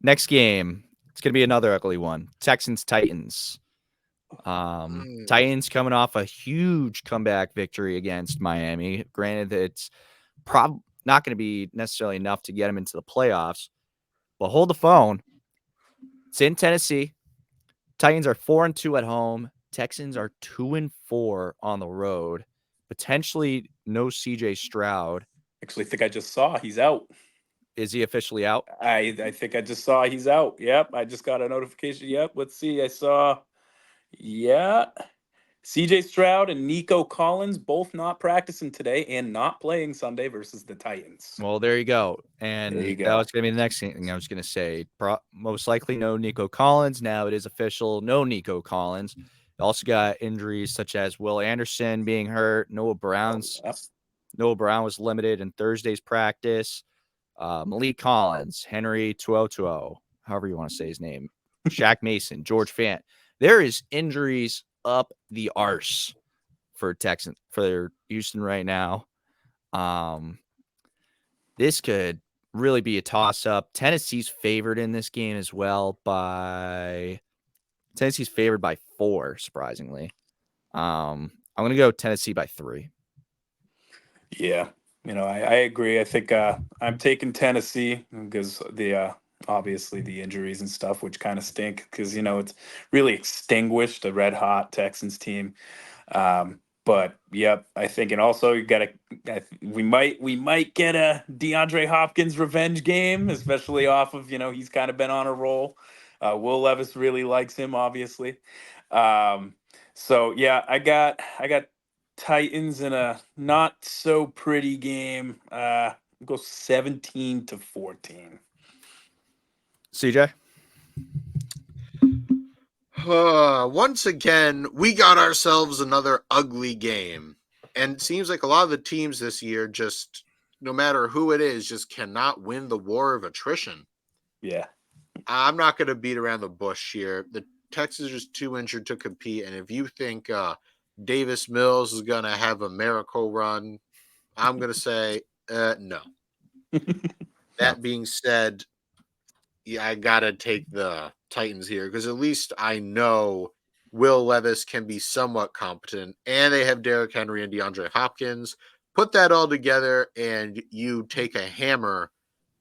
[SPEAKER 1] Next game. It's going to be another ugly one. Texans-Titans. Titans coming off a huge comeback victory against Miami. Granted, it's probably not going to be necessarily enough to get them into the playoffs. But hold the phone. It's in Tennessee. Titans are 4-2 at home. Texans are 2-4 on the road. Potentially no CJ Stroud.
[SPEAKER 3] Actually, I think I just saw he's out.
[SPEAKER 1] Is he officially out?
[SPEAKER 3] I think I just saw he's out. Yep. I just got a notification. Yep. Let's see. I saw. Yeah. CJ Stroud and Nico Collins both not practicing today and not playing Sunday versus the Titans.
[SPEAKER 1] Well, there you go. And that was going to be the next thing I was going to say. Most likely no Nico Collins. Now it is official. No Nico Collins. Also got injuries such as Will Anderson being hurt. Noah Brown was limited in Thursday's practice. Malik Collins, Henry Tuotuo, however you want to say his name, Shaq Mason, George Fant. There is injuries up the arse for Houston right now. This could really be a toss-up. Tennessee's favored in this game as well Tennessee's favored by 4, surprisingly. I'm going to go Tennessee by 3.
[SPEAKER 3] Yeah. I agree. I think I'm taking Tennessee because the obviously the injuries and stuff, which kind of stink because it's really extinguished the red hot Texans team. But yep, I think, and also we might get a DeAndre Hopkins revenge game, especially off of he's kind of been on a roll. Will Levis really likes him, obviously. So yeah, I got Titans in a not so pretty game. Go 17-14.
[SPEAKER 1] CJ?
[SPEAKER 4] Once again, we got ourselves another ugly game. And it seems like a lot of the teams this year just, no matter who it is, just cannot win the war of attrition.
[SPEAKER 3] Yeah.
[SPEAKER 4] I'm not going to beat around the bush here. The Texans are just too injured to compete. And if you think Davis Mills is going to have a miracle run, I'm going to say no. That being said, yeah, I gotta take the Titans here because at least I know Will Levis can be somewhat competent, and they have Derrick Henry and DeAndre Hopkins. Put that all together, and you take a hammer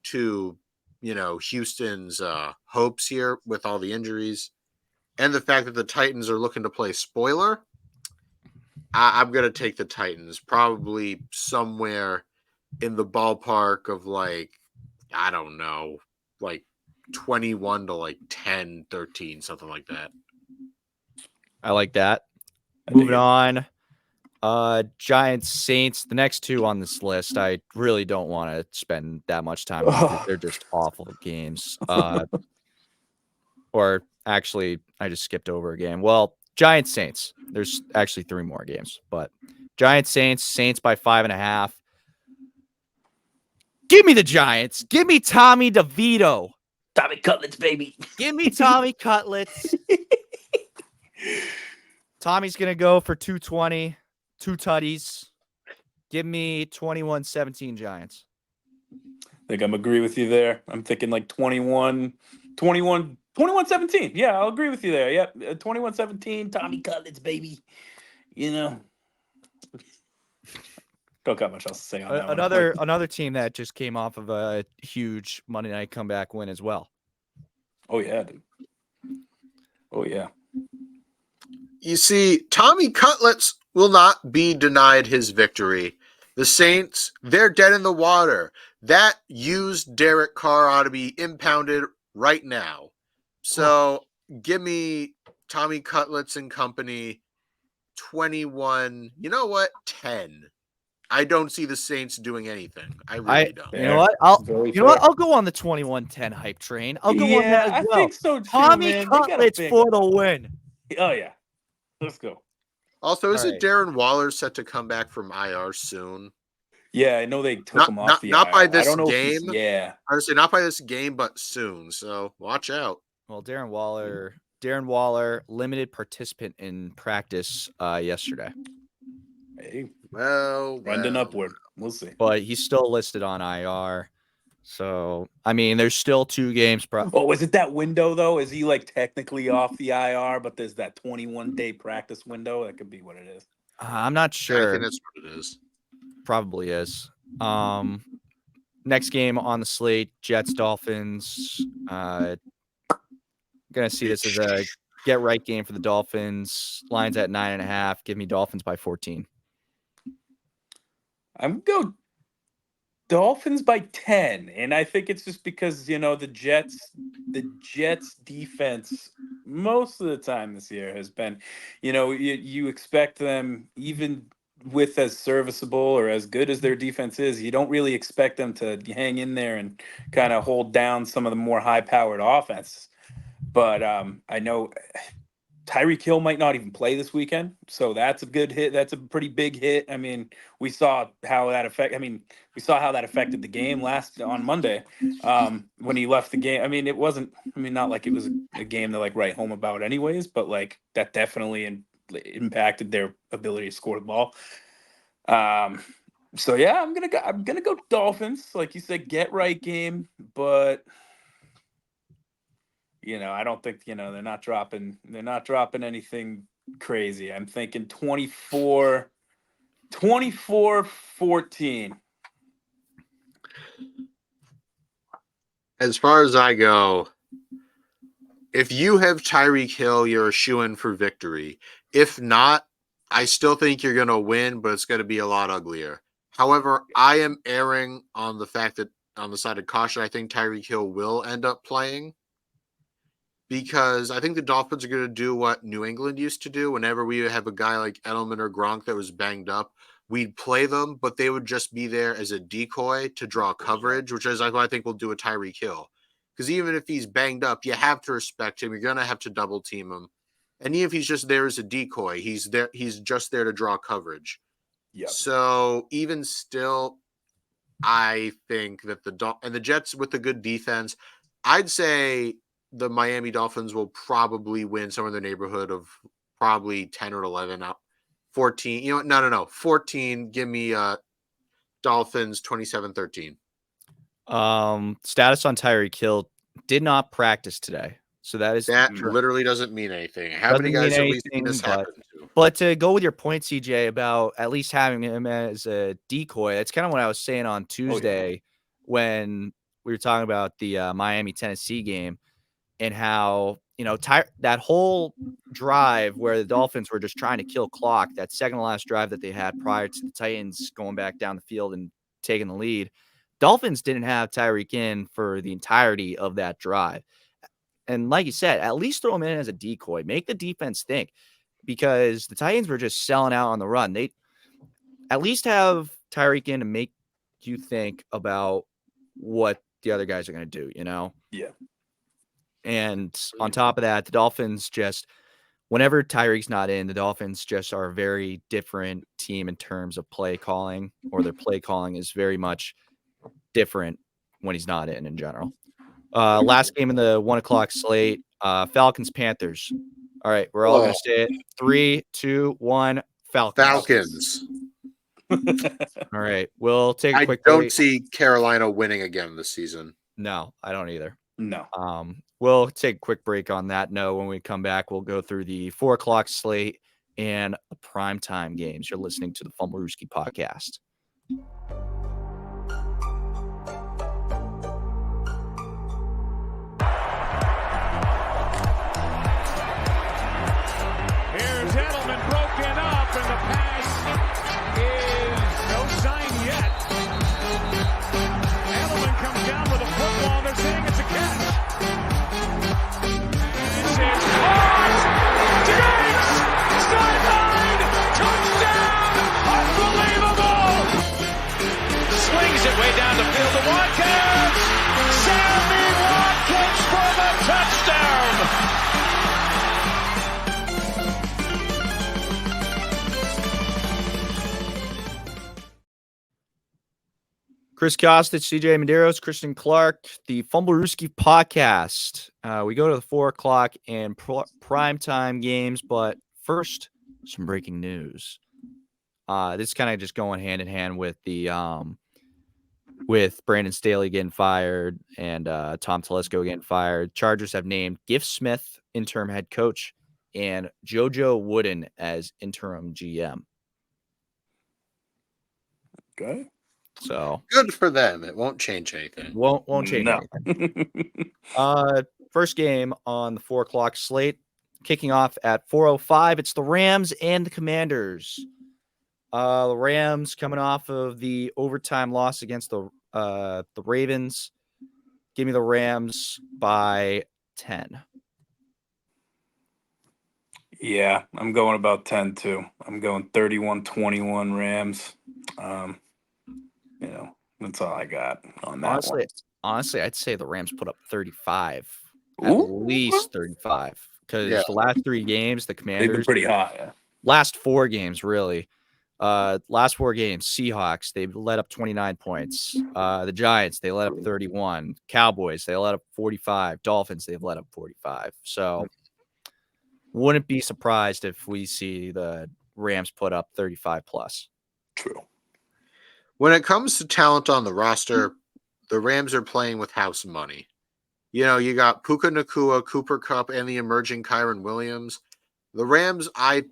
[SPEAKER 4] to, Houston's hopes here with all the injuries, and the fact that the Titans are looking to play spoiler. I'm gonna take the Titans, probably somewhere in the ballpark of I don't know, like 21 to 10, 13, something like that.
[SPEAKER 1] I like that.
[SPEAKER 3] I dig
[SPEAKER 1] Moving
[SPEAKER 3] it.
[SPEAKER 1] on. Giants, Saints, the next two on this list. I really don't want to spend that much time on because they're just awful games. Or actually, I just skipped over a game. Well, Giants, Saints. There's actually 3 more games, but Giants, Saints by 5.5. Give me the Giants. Give me Tommy DeVito.
[SPEAKER 3] Tommy Cutlets, baby.
[SPEAKER 1] Give me Tommy Cutlets. Tommy's going to go for 220, 2 tutties. Give me 21-17 Giants.
[SPEAKER 3] I think I'm agree with you there. I'm thinking like 21-17. Yeah, I'll agree with you there. Yep. 21-17, Tommy Cutlets, baby. Don't got much else to say on that one.
[SPEAKER 1] Another team that just came off of a huge Monday night comeback win as well.
[SPEAKER 3] Oh, yeah, dude. Oh, yeah.
[SPEAKER 4] You see, Tommy Cutlets will not be denied his victory. The Saints, they're dead in the water. That used Derek Carr ought to be impounded right now. So give me Tommy Cutlets and company 21, 10. I don't see the Saints doing anything. I really don't.
[SPEAKER 1] You know what? I'll go on the 21-10 hype train. I'll go on that as well.
[SPEAKER 3] I think so too,
[SPEAKER 1] Tommy
[SPEAKER 3] man.
[SPEAKER 1] Cutlets for the win.
[SPEAKER 3] Oh, yeah. Let's go.
[SPEAKER 4] Also, isn't Darren Waller set to come back from IR soon?
[SPEAKER 3] Yeah, I know they took him off the
[SPEAKER 4] not
[SPEAKER 3] IR.
[SPEAKER 4] by this
[SPEAKER 3] I don't know
[SPEAKER 4] game.
[SPEAKER 3] Yeah.
[SPEAKER 4] I would say not by this game, but soon. So watch out.
[SPEAKER 1] Well, Darren Waller, limited participant in practice yesterday.
[SPEAKER 3] Hey,
[SPEAKER 4] well,
[SPEAKER 3] trending upward. We'll see.
[SPEAKER 1] But he's still listed on IR. So, I mean, there's still 2 games.
[SPEAKER 3] Oh, is it that window, though? Is he technically off the IR, but there's that 21-day practice window? That could be what it is.
[SPEAKER 1] I'm not sure.
[SPEAKER 4] I think that's what it is.
[SPEAKER 1] Probably is. Next game on the slate, Jets, Dolphins. Gonna see this as a get right game for the Dolphins. Lines at 9.5. Give me Dolphins by 14.
[SPEAKER 3] I'm going to go Dolphins by 10. And I think it's just because, the Jets defense most of the time this year has been, you expect them, even with as serviceable or as good as their defense is, you don't really expect them to hang in there and kind of hold down some of the more high-powered offenses. But I know Tyreek Hill might not even play this weekend, so that's a good hit. That's a pretty big hit. I mean, we saw how that affected the game on Monday when he left the game. I mean, it wasn't. I mean, not like it was a game to write home about, anyways. But that definitely impacted their ability to score the ball. So yeah, I'm gonna go Dolphins. Like you said, get right game, but. I don't think, they're not dropping anything crazy. I'm thinking 24-14.
[SPEAKER 4] As far as I go, if you have Tyreek Hill, you're a shoo-in for victory. If not, I still think you're going to win, but it's going to be a lot uglier. However, I am erring on the fact that on the side of caution, I think Tyreek Hill will end up playing. Because I think the Dolphins are going to do what New England used to do. Whenever we have a guy like Edelman or Gronk that was banged up, we'd play them, but they would just be there as a decoy to draw coverage, which is what I think we'll do with Tyreek Hill. Because even if he's banged up, you have to respect him. You're going to have to double team him. And even if he's just there as a decoy, he's just there to draw coverage.
[SPEAKER 3] Yep.
[SPEAKER 4] So even still, I think that the Jets with the good defense, I'd say the Miami Dolphins will probably win somewhere in the neighborhood of probably 10 or 11 out. 14. No. 14. Give me Dolphins 27-13.
[SPEAKER 1] Status on Tyreek Hill did not practice today. So
[SPEAKER 4] that literally doesn't mean anything. How many
[SPEAKER 1] doesn't mean
[SPEAKER 4] guys have we seen
[SPEAKER 1] anything,
[SPEAKER 4] this happen to?
[SPEAKER 1] But to go with your point, CJ, about at least having him as a decoy, that's kind of what I was saying on Tuesday when we were talking about the Miami-Tennessee game and how, that whole drive where the Dolphins were just trying to kill clock, that second to last drive that they had prior to the Titans going back down the field and taking the lead, Dolphins didn't have Tyreek in for the entirety of that drive. And like you said, at least throw him in as a decoy. Make the defense think, because the Titans were just selling out on the run. They at least have Tyreek in to make you think about what the other guys are going to do,
[SPEAKER 3] Yeah.
[SPEAKER 1] And on top of that, the Dolphins just, whenever Tyreek's not in, the Dolphins just are a very different team in terms of play calling, or their play calling is very much different when he's not in general. Last game in the 1:00 slate, Falcons Panthers. All right, we're all going to say it. 3, 2, 1. Falcons. All right, we'll take a quick
[SPEAKER 4] I don't
[SPEAKER 1] break.
[SPEAKER 4] see Carolina winning again this season.
[SPEAKER 1] No, I don't either.
[SPEAKER 3] No.
[SPEAKER 1] We'll take a quick break on that note. When we come back, we'll go through the 4:00 slate and the primetime games. You're listening to the Fumblerooski podcast.
[SPEAKER 2] Way down the field to Watkins. Sammy Watkins for the touchdown.
[SPEAKER 1] Chris Costich, CJ Medeiros, Christian Clark, the Fumblerooski podcast. We go to the 4:00 and primetime games, but first, some breaking news. This is kind of just going hand in hand with the with Brandon Staley getting fired and Tom Telesco getting fired. Chargers have named Giff Smith interim head coach and JoJo Wooden as interim GM.
[SPEAKER 3] Okay.
[SPEAKER 1] So
[SPEAKER 4] good for them. It won't change anything.
[SPEAKER 1] Won't change anything. First game on the 4:00 slate, kicking off at 4:05. It's the Rams and the Commanders. The Rams coming off of the overtime loss against the Ravens. Give me the Rams by 10.
[SPEAKER 3] Yeah, I'm going about 10 too. I'm going 31-21 Rams. That's all I got on that one.
[SPEAKER 1] Honestly, I'd say the Rams put up 35.
[SPEAKER 3] Ooh.
[SPEAKER 1] At least 35. Because the last 3 games, the Commanders,
[SPEAKER 3] they've been pretty hot. Yeah.
[SPEAKER 1] Last 4 games, really. Last 4 games, Seahawks, they let up 29 points. The Giants, they let up 31. Cowboys, they let up 45. Dolphins, they've let up 45. So wouldn't be surprised if we see the Rams put up 35 plus.
[SPEAKER 3] True.
[SPEAKER 4] When it comes to talent on the roster, the Rams are playing with house money. You got Puka Nacua, Cooper Kupp, and the emerging Kyron Williams. The Rams, I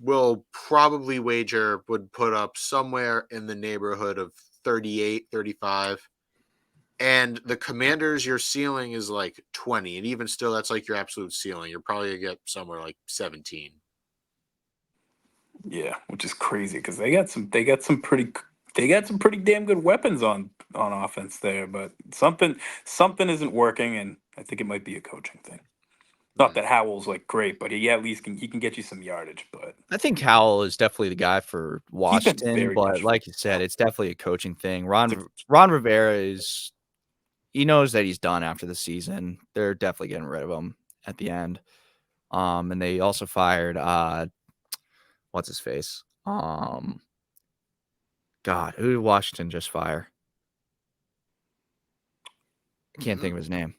[SPEAKER 4] will probably wager, would put up somewhere in the neighborhood of 38, 35. And the Commanders, your ceiling is like 20. And even still, that's like your absolute ceiling. You're probably going to get somewhere like 17.
[SPEAKER 3] Yeah, which is crazy because they got some pretty damn good weapons on offense there, but something isn't working, and I think it might be a coaching thing. Not that Howell's like great, but he at least can get you some yardage. But
[SPEAKER 1] I think Howell is definitely the guy for Washington. But like you said, it's definitely a coaching thing. Ron Rivera he knows that he's done after the season. They're definitely getting rid of him at the end. And they also fired what's his face? God, who did Washington just fire? I can't think of his name.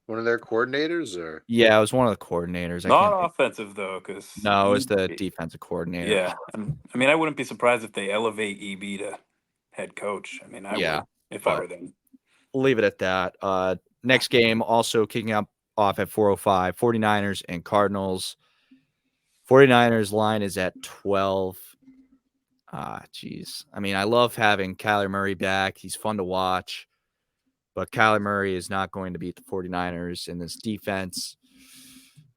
[SPEAKER 4] One of their coordinators, or
[SPEAKER 1] yeah, it was one of the coordinators.
[SPEAKER 3] Not offensive though, because
[SPEAKER 1] no, it was the defensive coordinator.
[SPEAKER 3] Yeah, I mean, I wouldn't be surprised if they elevate EB to head coach. I mean, I
[SPEAKER 1] Yeah,
[SPEAKER 3] would if I
[SPEAKER 1] but
[SPEAKER 3] were them.
[SPEAKER 1] we'll leave it at that. Next game also kicking off at 4:05, 49ers and Cardinals. 49ers line is at 12. Geez. I mean, I love having Kyler Murray back. He's fun to watch, but Kyler Murray is not going to beat the 49ers in this defense.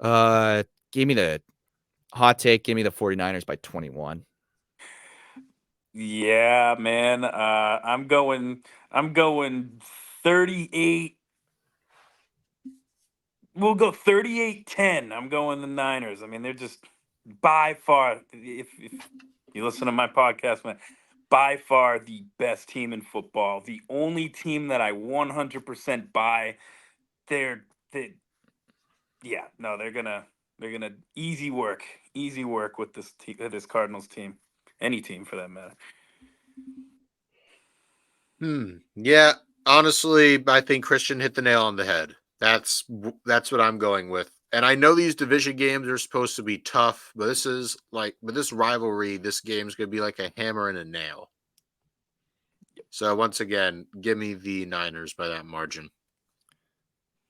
[SPEAKER 1] Give me the hot take. Give me the 49ers by 21.
[SPEAKER 3] Yeah, man. I'm going 38. We'll go 38-10. I'm going the Niners. I mean, they're just by far, if you listen to my podcast, man, by far the best team in football. The only team that I 100% buy. They yeah, no, they're gonna easy work with this Cardinals team, any team for that matter.
[SPEAKER 4] Yeah, honestly, I think Christian hit the nail on the head. That's what I'm going with. And I know these division games are supposed to be tough, but this rivalry, this game's going to be like a hammer and a nail. So once again, give me the Niners by that margin.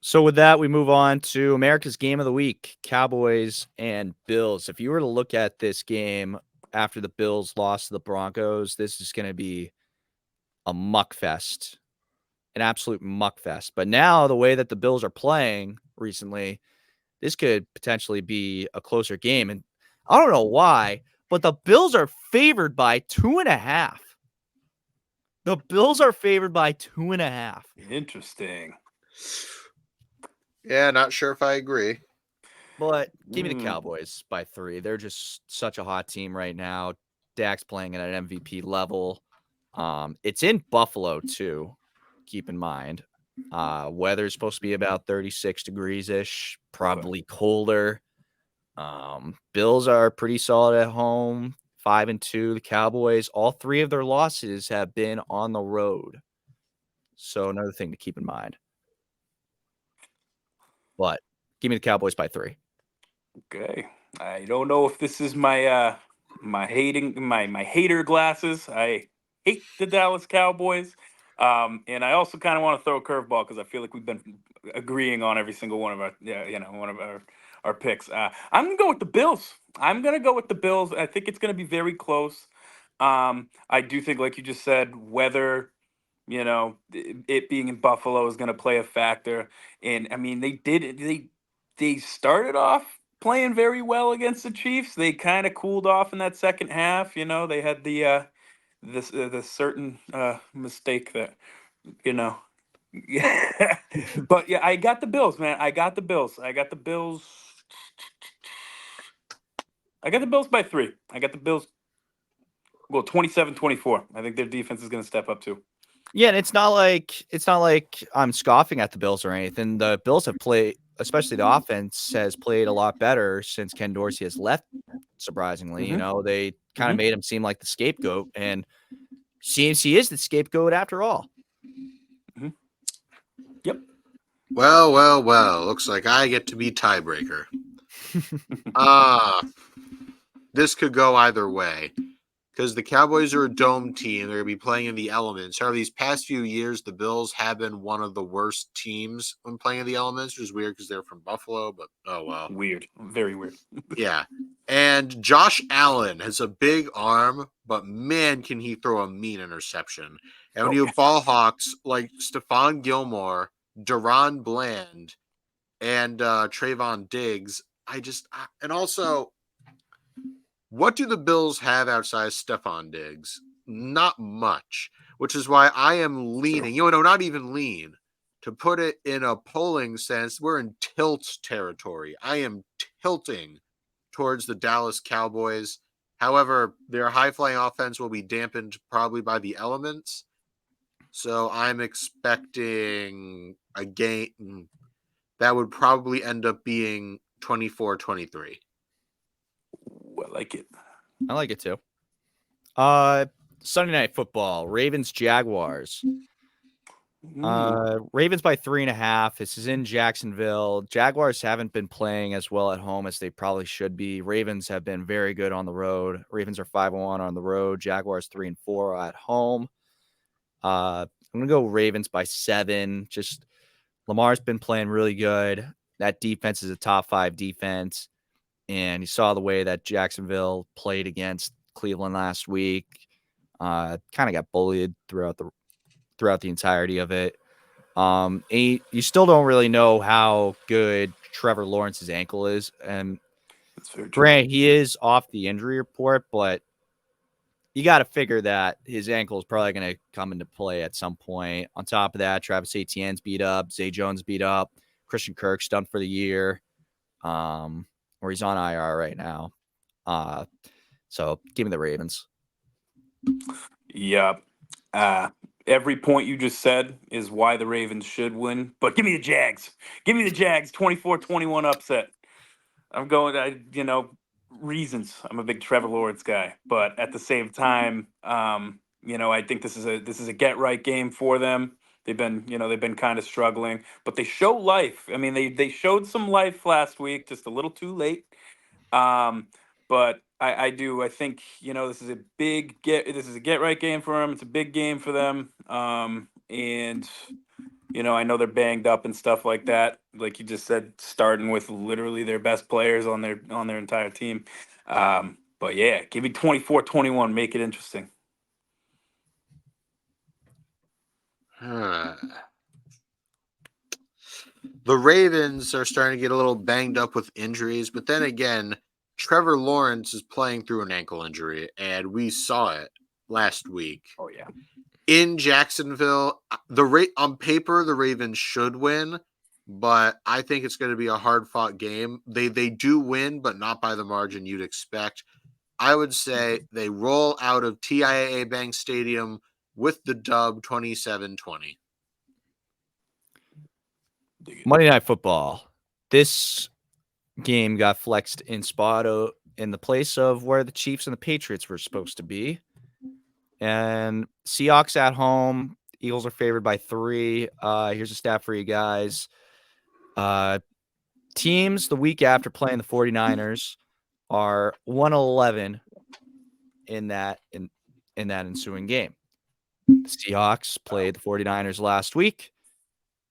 [SPEAKER 1] So with that, we move on to America's Game of the Week, Cowboys and Bills. If you were to look at this game after the Bills lost to the Broncos, this is going to be a muck fest, an absolute muck fest. But now the way that the Bills are playing recently, this could potentially be a closer game. And I don't know why, but the Bills are favored by 2.5. The Bills are favored by 2.5.
[SPEAKER 3] Interesting.
[SPEAKER 4] Yeah, not sure if I agree.
[SPEAKER 1] But give me the Cowboys by 3. They're just such a hot team right now. Dak's playing at an MVP level. It's in Buffalo too. Keep in mind, weather's supposed to be about 36 degrees ish, probably colder. Bills are pretty solid at home, 5-2. The Cowboys, all 3 of their losses have been on the road. So another thing to keep in mind. But give me the Cowboys by 3.
[SPEAKER 3] Okay. I don't know if this is my my hater glasses. I hate the Dallas Cowboys. And I also kind of want to throw a curveball because I feel like we've been agreeing on every single one of our picks. I'm gonna go with the Bills. I'm gonna go with the Bills. I think it's gonna be very close. I do think, like you just said, weather, it being in Buffalo is going to play a factor. And I mean, they started off playing very well against the Chiefs. They kind of cooled off in that second half. They had the certain mistake that you know. But yeah, I got the Bills, man. I got the Bills. I got the Bills by 3. I got the Bills. Well, 27-24. I think their defense is going to step up too.
[SPEAKER 1] Yeah, and it's not like I'm scoffing at the Bills or anything. The Bills have played, especially the offense has played a lot better since Ken Dorsey has left, surprisingly. They kind of made him seem like the scapegoat, and seems he is the scapegoat after all.
[SPEAKER 3] Yep.
[SPEAKER 4] Well. Looks like I get to be tiebreaker. This could go either way. Because the Cowboys are a dome team. They're going to be playing in the elements. However, these past few years, the Bills have been one of the worst teams when playing in the elements, which is weird because they're from Buffalo, but oh well.
[SPEAKER 3] Weird. Very weird.
[SPEAKER 4] Yeah. And Josh Allen has a big arm, but man, can he throw a mean interception. And when you have ball hawks like Stephon Gilmore, Deron Bland, and Trayvon Diggs, and also, what do the Bills have outside Stephon Diggs? Not much, which is why I am leaning, not even lean. To put it in a polling sense, we're in tilt territory. I am tilting towards the Dallas Cowboys. However, their high-flying offense will be dampened probably by the elements. So I'm expecting a game that would probably end up being 24-23.
[SPEAKER 3] I like it.
[SPEAKER 1] I like it too. Sunday Night Football, Ravens Jaguars. Ravens by 3.5. This is in Jacksonville. Jaguars haven't been playing as well at home as they probably should be. Ravens have been very good on the road. Ravens are 5-1 on the road. Jaguars 3-4 at home. I'm going to go Ravens by 7. Just Lamar's been playing really good. That defense is a top 5 defense. And you saw the way that Jacksonville played against Cleveland last week. Kind of got bullied throughout the entirety of it. You still don't really know how good Trevor Lawrence's ankle is. And
[SPEAKER 3] That's very true.
[SPEAKER 1] granted, he is off the injury report, but you got to figure that his ankle is probably going to come into play at some point. On top of that, Travis Etienne's beat up, Zay Jones beat up, Christian Kirk's done for the year, or he's on IR right now. So give me the Ravens.
[SPEAKER 3] Yeah. Every point you just said is why the Ravens should win. But give me the Jags. Give me the Jags. 24-21 upset. I'm going. Reasons. I'm a big Trevor Lawrence guy, but at the same time, I think this is a get right game for them. They've been kind of struggling, but they show life. I mean, they showed some life last week, just a little too late. But I think this is a get right game for them. It's a big game for them. And I know they're banged up and stuff like that. Like you just said, starting with literally their best players on their entire team. But yeah, give me 24-21. Make it interesting.
[SPEAKER 4] The Ravens are starting to get a little banged up with injuries, but then again, Trevor Lawrence is playing through an ankle injury, and we saw it last week.
[SPEAKER 3] Oh yeah.
[SPEAKER 4] In Jacksonville, on paper, the Ravens should win, but I think it's going to be a hard-fought game. They do win, but not by the margin you'd expect. I would say they roll out of TIAA Bank Stadium with the dub 27-20.
[SPEAKER 1] Monday Night Football. This game got flexed in the place of where the Chiefs and the Patriots were supposed to be. And Seahawks at home. Eagles are favored by 3. Here's a stat for you guys. Teams the week after playing the 49ers are 1-11 in that ensuing game. The Seahawks played the 49ers last week.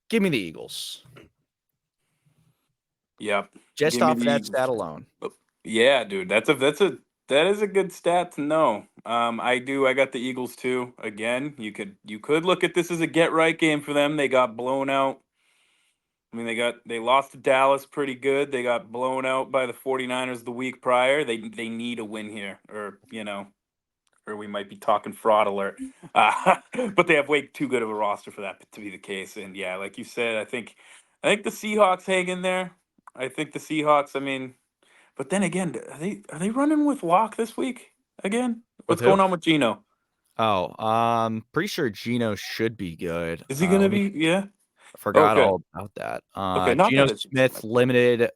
[SPEAKER 1] Give me the Eagles.
[SPEAKER 3] Yep.
[SPEAKER 1] Just off of that stat alone.
[SPEAKER 3] Yeah, dude. That is a good stat to know. I got the Eagles too. Again, you could look at this as a get right game for them. They got blown out. I mean, they lost to Dallas pretty good. They got blown out by the 49ers the week prior. They need a win here, or we might be talking fraud alert. But they have way too good of a roster for that to be the case. And yeah, like you said, I think the Seahawks hang in there. I think the Seahawks. I mean, but then again, are they running with Locke this week again? What's going on with Geno?
[SPEAKER 1] Oh, pretty sure Geno should be good.
[SPEAKER 3] Is he gonna be? Yeah.
[SPEAKER 1] I forgot
[SPEAKER 3] Okay.
[SPEAKER 1] all about that.
[SPEAKER 3] Okay, not
[SPEAKER 1] Geno
[SPEAKER 3] that it's-
[SPEAKER 1] Smith limited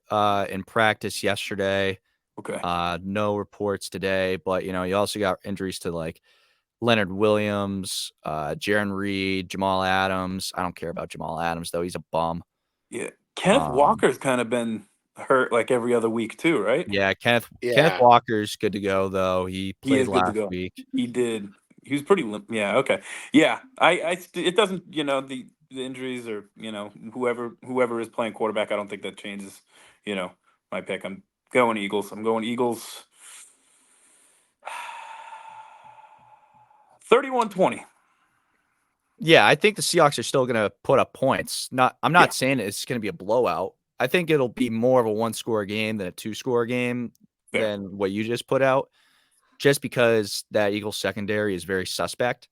[SPEAKER 1] in practice yesterday.
[SPEAKER 3] Okay.
[SPEAKER 1] No reports today, but you also got injuries to like Leonard Williams, Jaron Reed, Jamal Adams. I don't care about Jamal Adams though; he's a bum.
[SPEAKER 3] Yeah, Kenneth Walker's kind of been hurt like every other week too, right?
[SPEAKER 1] Yeah, Kenneth Walker's good to go though. He played last week.
[SPEAKER 3] He did. He was pretty. Yeah. Okay. Yeah. It doesn't. The injuries or whoever is playing quarterback. I don't think that changes. My pick. I'm going Eagles. 31-20.
[SPEAKER 1] Yeah, I think the Seahawks are still going to put up points. I'm not saying it's going to be a blowout. I think it'll be more of a 1-score game than a 2-score game than what you just put out, just because that Eagles secondary is very suspect.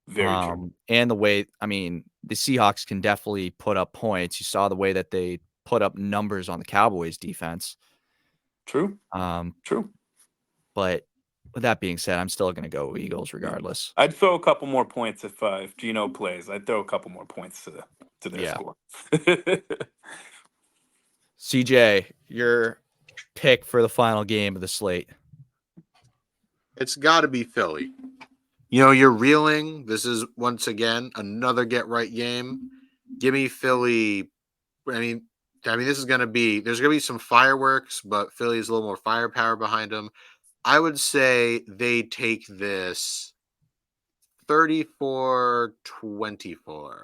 [SPEAKER 3] Very true.
[SPEAKER 1] And the way, the Seahawks can definitely put up points. You saw the way that they put up numbers on the Cowboys defense.
[SPEAKER 3] True. True.
[SPEAKER 1] But with that being said, I'm still going to go Eagles regardless.
[SPEAKER 3] I'd throw a couple more points if Geno plays. I'd throw a couple more points to their score.
[SPEAKER 1] CJ, your pick for the final game of the slate.
[SPEAKER 4] It's got to be Philly. You're reeling. This is once again another get right game. Give me Philly. This is going to be, there's going to be some fireworks, but Philly's a little more firepower behind them. I would say they take this 34-24.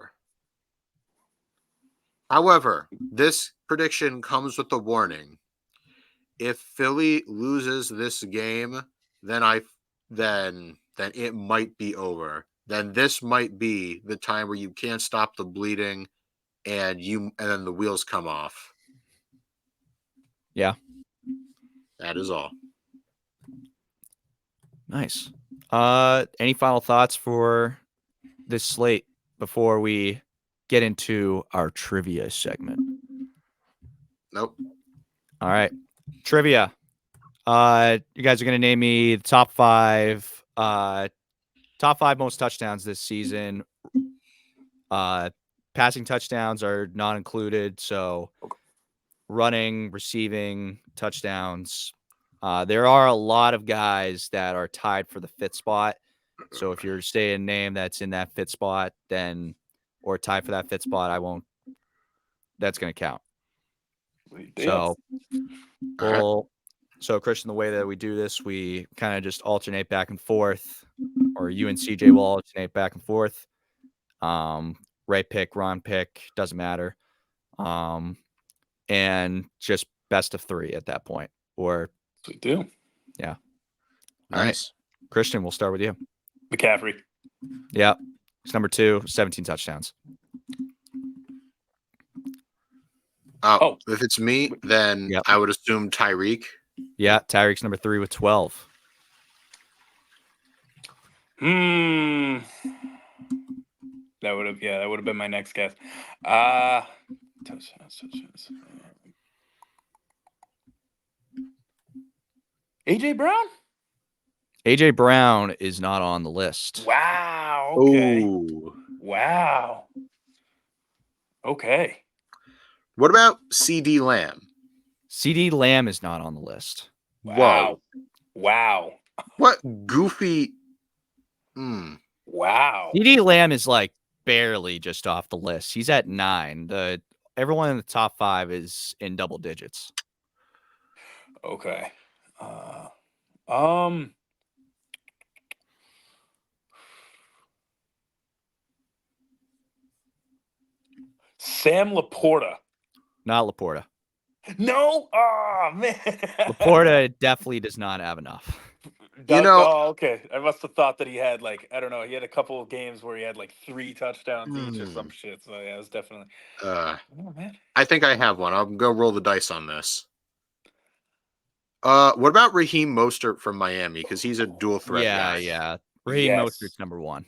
[SPEAKER 4] However, this prediction comes with a warning. If Philly loses this game, then it might be over. Then this might be the time where you can't stop the bleeding and then the wheels come off.
[SPEAKER 1] Yeah.
[SPEAKER 4] That is all.
[SPEAKER 1] Nice. Any final thoughts for this slate before we get into our trivia segment?
[SPEAKER 4] Nope.
[SPEAKER 1] All right. Trivia. You guys are going to name me the top five most touchdowns this season. Passing touchdowns are not included, so running, receiving touchdowns. There are a lot of guys that are tied for the fifth spot. So if you're saying a name that's in that fifth spot, or tied for that fifth spot, that's going to count. So, so Christian, the way that we do this, we kind of just alternate back and forth, or you and CJ will alternate back and forth. Right pick, wrong pick, doesn't matter. And just best of three at that point. Or
[SPEAKER 3] we do.
[SPEAKER 1] Yeah.
[SPEAKER 4] Nice.
[SPEAKER 1] All right. Christian, we'll start with you.
[SPEAKER 3] McCaffrey.
[SPEAKER 1] Yeah. He's number 2, 17 touchdowns.
[SPEAKER 4] If it's me, then I would assume Tyreek.
[SPEAKER 1] Yeah, Tyreek's number 3 with 12.
[SPEAKER 3] That would have been my next guess. AJ Brown?
[SPEAKER 1] AJ Brown is not on the list.
[SPEAKER 3] Wow. Okay.
[SPEAKER 4] Ooh.
[SPEAKER 3] Wow. Okay.
[SPEAKER 4] What about CD Lamb?
[SPEAKER 1] CD Lamb is not on the list.
[SPEAKER 3] Wow.
[SPEAKER 4] Whoa.
[SPEAKER 3] Wow.
[SPEAKER 4] What goofy.
[SPEAKER 3] Wow.
[SPEAKER 1] CD Lamb is like barely just off the list. He's at 9. Everyone in the top 5 is in double digits.
[SPEAKER 3] Okay. Sam Laporta.
[SPEAKER 1] Not Laporta.
[SPEAKER 3] No. Oh man.
[SPEAKER 1] Laporta definitely does not have enough.
[SPEAKER 3] Okay. I must have thought that he had I don't know. He had a couple of games where he had 3 touchdowns each or some shit. So yeah, it was definitely. Oh man.
[SPEAKER 4] I think I have one. I'll go roll the dice on this. What about Raheem Mostert from Miami? Because he's a dual threat guy.
[SPEAKER 1] Yeah. Raheem Mostert's number 1.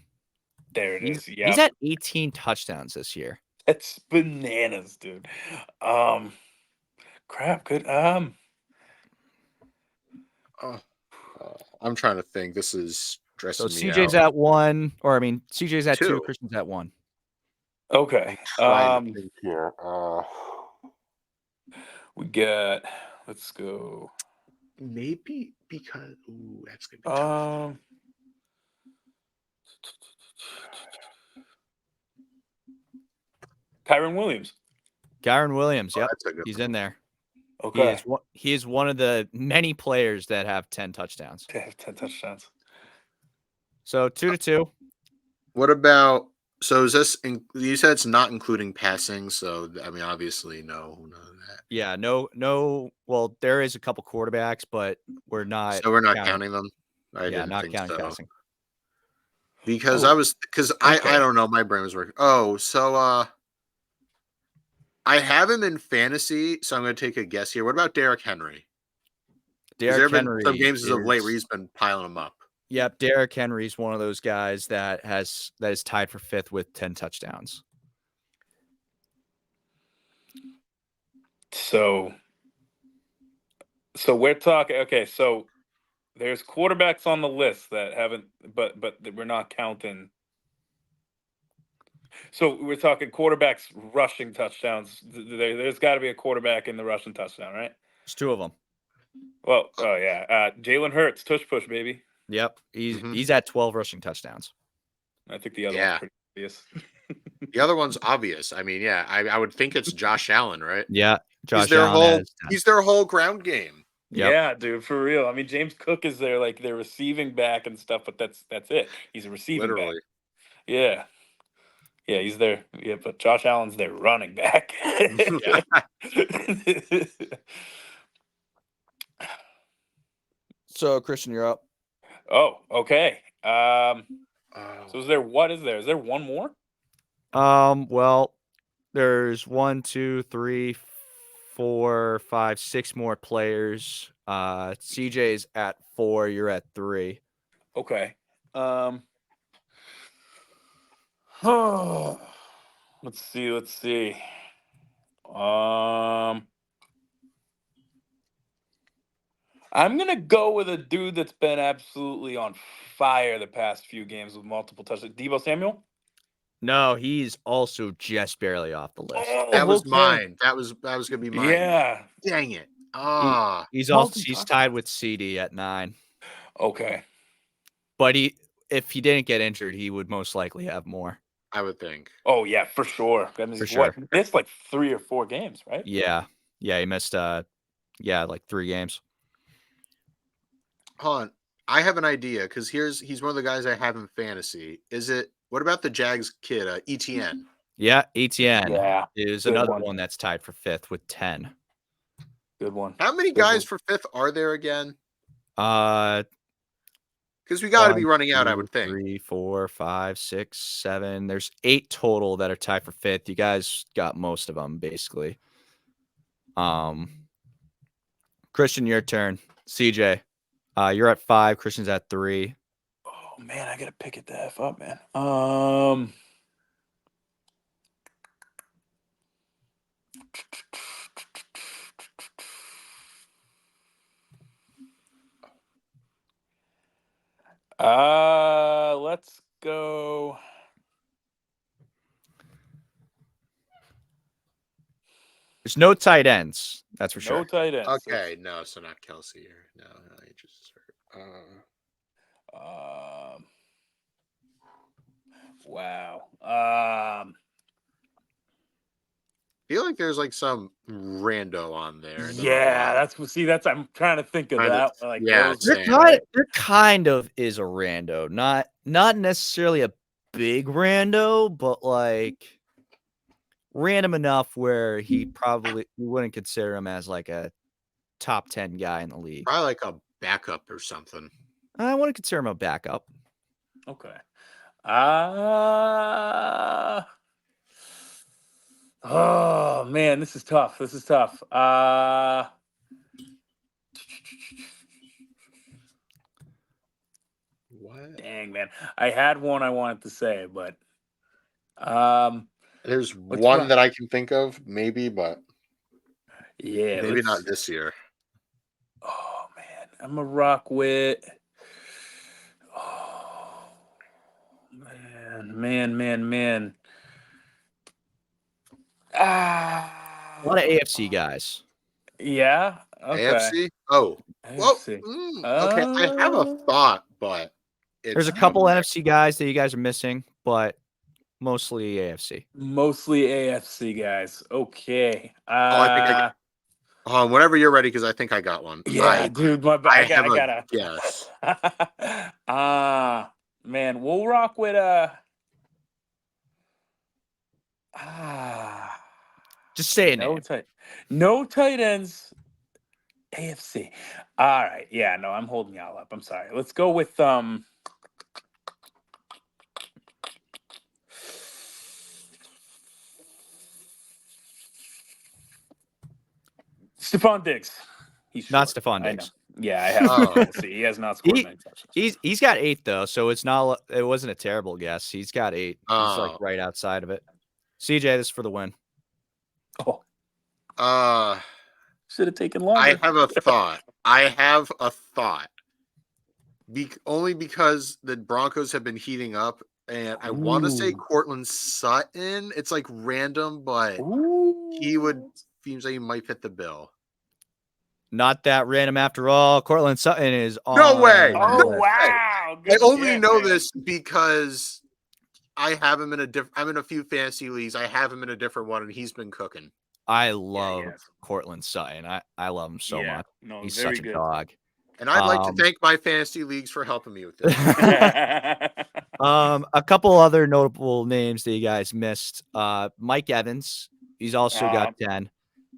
[SPEAKER 3] There it is. Yeah.
[SPEAKER 1] He's at 18 touchdowns this year.
[SPEAKER 3] That's bananas, dude. Crap. Good.
[SPEAKER 4] I'm trying to think. This is stressing me out.
[SPEAKER 1] So CJ's at 1, or CJ's at 2. Christian's at 1.
[SPEAKER 3] Okay.
[SPEAKER 4] Trying to think here.
[SPEAKER 3] We got. Let's go.
[SPEAKER 4] Maybe because that's gonna be tough.
[SPEAKER 3] Kyron Williams.
[SPEAKER 1] Yep, he's in there.
[SPEAKER 3] Okay.
[SPEAKER 1] He is one of the many players that have 10 touchdowns.
[SPEAKER 3] They have 10 touchdowns.
[SPEAKER 1] So 2-2.
[SPEAKER 4] What about? So is this? You said it's not including passing. So obviously no, none of that.
[SPEAKER 1] Yeah, no. Well, there is a couple quarterbacks, but we're not.
[SPEAKER 4] So we're not counting them.
[SPEAKER 1] Not counting passing.
[SPEAKER 4] Because I don't know. My brain was working. So I have him in fantasy, so I'm going to take a guess here. What about Derrick Henry? There have been some games as of late where he's been piling them up.
[SPEAKER 1] Yep, Derrick Henry's one of those guys that is tied for 5th with 10 touchdowns.
[SPEAKER 3] So we're talking. Okay, so there's quarterbacks on the list that haven't, but we're not counting. So we're talking quarterbacks rushing touchdowns. There's got to be a quarterback in the rushing touchdown, right?
[SPEAKER 1] There's 2 of them.
[SPEAKER 3] Well, Jalen Hurts, tush push, baby.
[SPEAKER 1] Yep, he's at 12 rushing touchdowns.
[SPEAKER 3] I think the other one's pretty obvious.
[SPEAKER 4] The other one's obvious. I would think it's Josh Allen, right?
[SPEAKER 1] Yeah, Josh Allen.
[SPEAKER 4] He's their whole ground game.
[SPEAKER 1] Yep.
[SPEAKER 3] Yeah, dude, for real. I mean, James Cook is their receiving back and stuff, but that's it. He's a receiving back.
[SPEAKER 4] Literally.
[SPEAKER 3] Yeah. Yeah, he's there. Yeah, but Josh Allen's their running back.
[SPEAKER 1] Yeah. So Christian, you're up.
[SPEAKER 3] Oh, okay. So
[SPEAKER 4] Oh,
[SPEAKER 3] is there? Is there one more?
[SPEAKER 1] Well, there's 1, 2, 3, 4, 5, 6 more players. CJ's at 4. You're at 3.
[SPEAKER 3] Okay. Let's see. I'm gonna go with a dude that's been absolutely on fire the past few games with multiple touchdowns. Deebo Samuel.
[SPEAKER 1] No, he's also just barely off the list.
[SPEAKER 4] that was
[SPEAKER 3] okay.
[SPEAKER 4] mine. That was gonna be mine.
[SPEAKER 3] Yeah.
[SPEAKER 4] Dang it.
[SPEAKER 1] He's
[SPEAKER 3] Multi-touchdown.
[SPEAKER 1] tied with CD at 9.
[SPEAKER 3] Okay.
[SPEAKER 1] But if he didn't get injured, he would most likely have more.
[SPEAKER 4] I would think.
[SPEAKER 3] Oh yeah, for sure. That means
[SPEAKER 1] For sure.
[SPEAKER 3] It's like 3 or 4 games, right?
[SPEAKER 1] Yeah. Yeah, he missed like 3 games.
[SPEAKER 4] Hold on. I have an idea because he's one of the guys I have in fantasy. What about the Jags kid, ETN?
[SPEAKER 1] Yeah, ETN
[SPEAKER 3] Yeah.
[SPEAKER 1] is
[SPEAKER 3] Good
[SPEAKER 1] another
[SPEAKER 3] one.
[SPEAKER 1] one that's tied for 5th with 10.
[SPEAKER 3] Good one.
[SPEAKER 4] How many
[SPEAKER 3] Good
[SPEAKER 4] guys
[SPEAKER 3] one.
[SPEAKER 4] for 5th are there again?
[SPEAKER 1] Because
[SPEAKER 4] Because we got to be running out, I would think.
[SPEAKER 1] 3, 4, 5, 6, 7. There's 8 total that are tied for 5th. You guys got most of them, basically. Christian, your turn. CJ, you're at 5. Christian's at 3.
[SPEAKER 3] Oh man, I gotta pick it the F up, man. Let's go.
[SPEAKER 1] There's no tight ends. That's for
[SPEAKER 3] No
[SPEAKER 1] sure.
[SPEAKER 3] tight ends.
[SPEAKER 4] Okay, no, so not Kelsey here. No, he just
[SPEAKER 3] Wow.
[SPEAKER 4] I feel like there's like some rando on there.
[SPEAKER 3] Yeah, that's I'm trying to think of
[SPEAKER 4] Trying to-
[SPEAKER 3] that. Like
[SPEAKER 4] yeah,
[SPEAKER 3] those-
[SPEAKER 4] same.
[SPEAKER 1] There kind of is a rando. Not necessarily a big rando, but like random enough where you wouldn't consider him as like a top 10 guy in the league.
[SPEAKER 4] Probably like a backup or something.
[SPEAKER 1] I wouldn't consider him a backup.
[SPEAKER 3] Okay. Oh man, this is tough.
[SPEAKER 4] What?
[SPEAKER 3] Dang man, I had one I wanted to say, but
[SPEAKER 4] There's
[SPEAKER 3] What's
[SPEAKER 4] one
[SPEAKER 3] wrong?
[SPEAKER 4] that I can think of, maybe, but
[SPEAKER 3] yeah,
[SPEAKER 4] maybe not this year.
[SPEAKER 3] Oh man, I'm a rock with. Oh man.
[SPEAKER 1] A lot of AFC guys.
[SPEAKER 3] Yeah. Okay.
[SPEAKER 4] AFC? Oh. Well,
[SPEAKER 3] AFC.
[SPEAKER 4] okay. I have a thought, but
[SPEAKER 1] There's a couple NFC guys that you guys are missing, but mostly AFC.
[SPEAKER 3] Mostly AFC guys. Okay.
[SPEAKER 4] I think whenever you're ready, because I think I got one.
[SPEAKER 3] Yeah, dude. My bad. I gotta.
[SPEAKER 4] Yes.
[SPEAKER 3] Man, we'll rock with
[SPEAKER 1] Just say a
[SPEAKER 3] no
[SPEAKER 1] name.
[SPEAKER 3] no tight ends. AFC. All right. Yeah. No, I'm holding y'all up. I'm sorry. Let's go with Stephon Diggs. He's
[SPEAKER 1] Not
[SPEAKER 3] short.
[SPEAKER 1] Stephon Diggs.
[SPEAKER 3] Yeah, I have to see. He has not scored many touchdowns.
[SPEAKER 1] He's got 8 though, so it wasn't a terrible guess. He's got 8. He's like right outside of it. CJ, this is for the win.
[SPEAKER 3] Oh. Should have taken longer.
[SPEAKER 4] I have a thought. Only because the Broncos have been heating up, and I want to say Cortland Sutton. It's like random, but seems like he might fit the bill.
[SPEAKER 1] Not that random after all. Cortland Sutton is on.
[SPEAKER 4] No way.
[SPEAKER 3] Oh, wow.
[SPEAKER 4] I only know this because I have him in I'm in a few fantasy leagues. I have him in a different one, and he's been cooking.
[SPEAKER 1] I
[SPEAKER 3] Yeah, he
[SPEAKER 1] love
[SPEAKER 3] has.
[SPEAKER 1] Cortland Sutton. I love him so
[SPEAKER 3] Yeah,
[SPEAKER 1] much.
[SPEAKER 3] no,
[SPEAKER 1] He's
[SPEAKER 3] very
[SPEAKER 1] such a
[SPEAKER 3] good.
[SPEAKER 1] dog.
[SPEAKER 4] And I'd like to
[SPEAKER 1] Um,
[SPEAKER 4] thank my fantasy leagues for helping me with this.
[SPEAKER 1] a couple other notable names that you guys missed. Mike Evans. He's also got 10.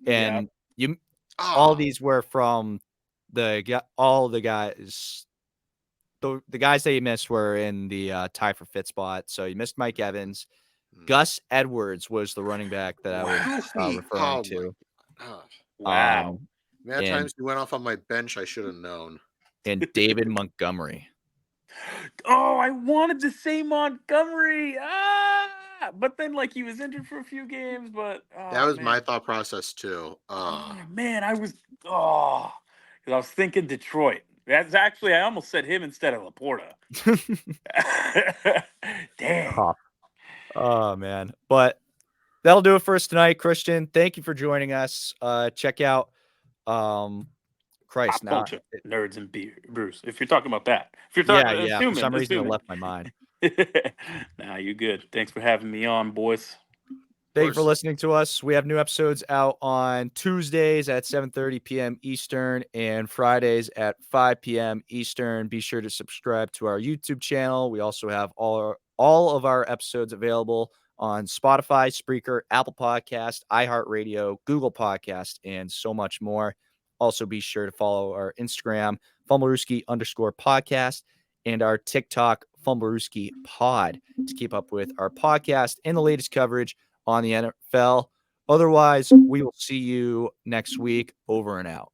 [SPEAKER 3] Yeah.
[SPEAKER 1] And you all
[SPEAKER 4] Oh,
[SPEAKER 1] these were from all the guys. The guys that you missed were in the tie for fifth spot. So you missed Mike Evans. Gus Edwards was the running back that I was referring to.
[SPEAKER 4] God.
[SPEAKER 3] Wow.
[SPEAKER 4] Many
[SPEAKER 1] And-
[SPEAKER 4] times he went off on my bench, I should have known.
[SPEAKER 1] And David Montgomery.
[SPEAKER 3] Oh, I wanted to say Montgomery. But then like he was injured for a few games, but
[SPEAKER 4] That was
[SPEAKER 3] man.
[SPEAKER 4] my thought process too.
[SPEAKER 3] Oh man, because I was thinking Detroit. That's actually I almost said him instead of Laporta. Dang.
[SPEAKER 1] Oh man. But that'll do it for us tonight, Christian. Thank you for joining us. Check out
[SPEAKER 3] Pop culture, nerds and beer, Bruce. If you're talking about that, if you're talking,
[SPEAKER 1] For some reason it left my mind.
[SPEAKER 3] Nah, you're good. Thanks for having me on, boys.
[SPEAKER 1] Thank you for listening to us. We have new episodes out on Tuesdays at 7:30 p.m. Eastern and Fridays at 5 p.m. Eastern. Be sure to subscribe to our YouTube channel. We also have all of our episodes available on Spotify, Spreaker, Apple Podcast, iHeartRadio, Google Podcast, and so much more. Also, be sure to follow our Instagram, Fumblerooski_podcast, and our TikTok, Fumblerooski Pod, to keep up with our podcast and the latest coverage on the NFL. Otherwise, we will see you next week. Over and out.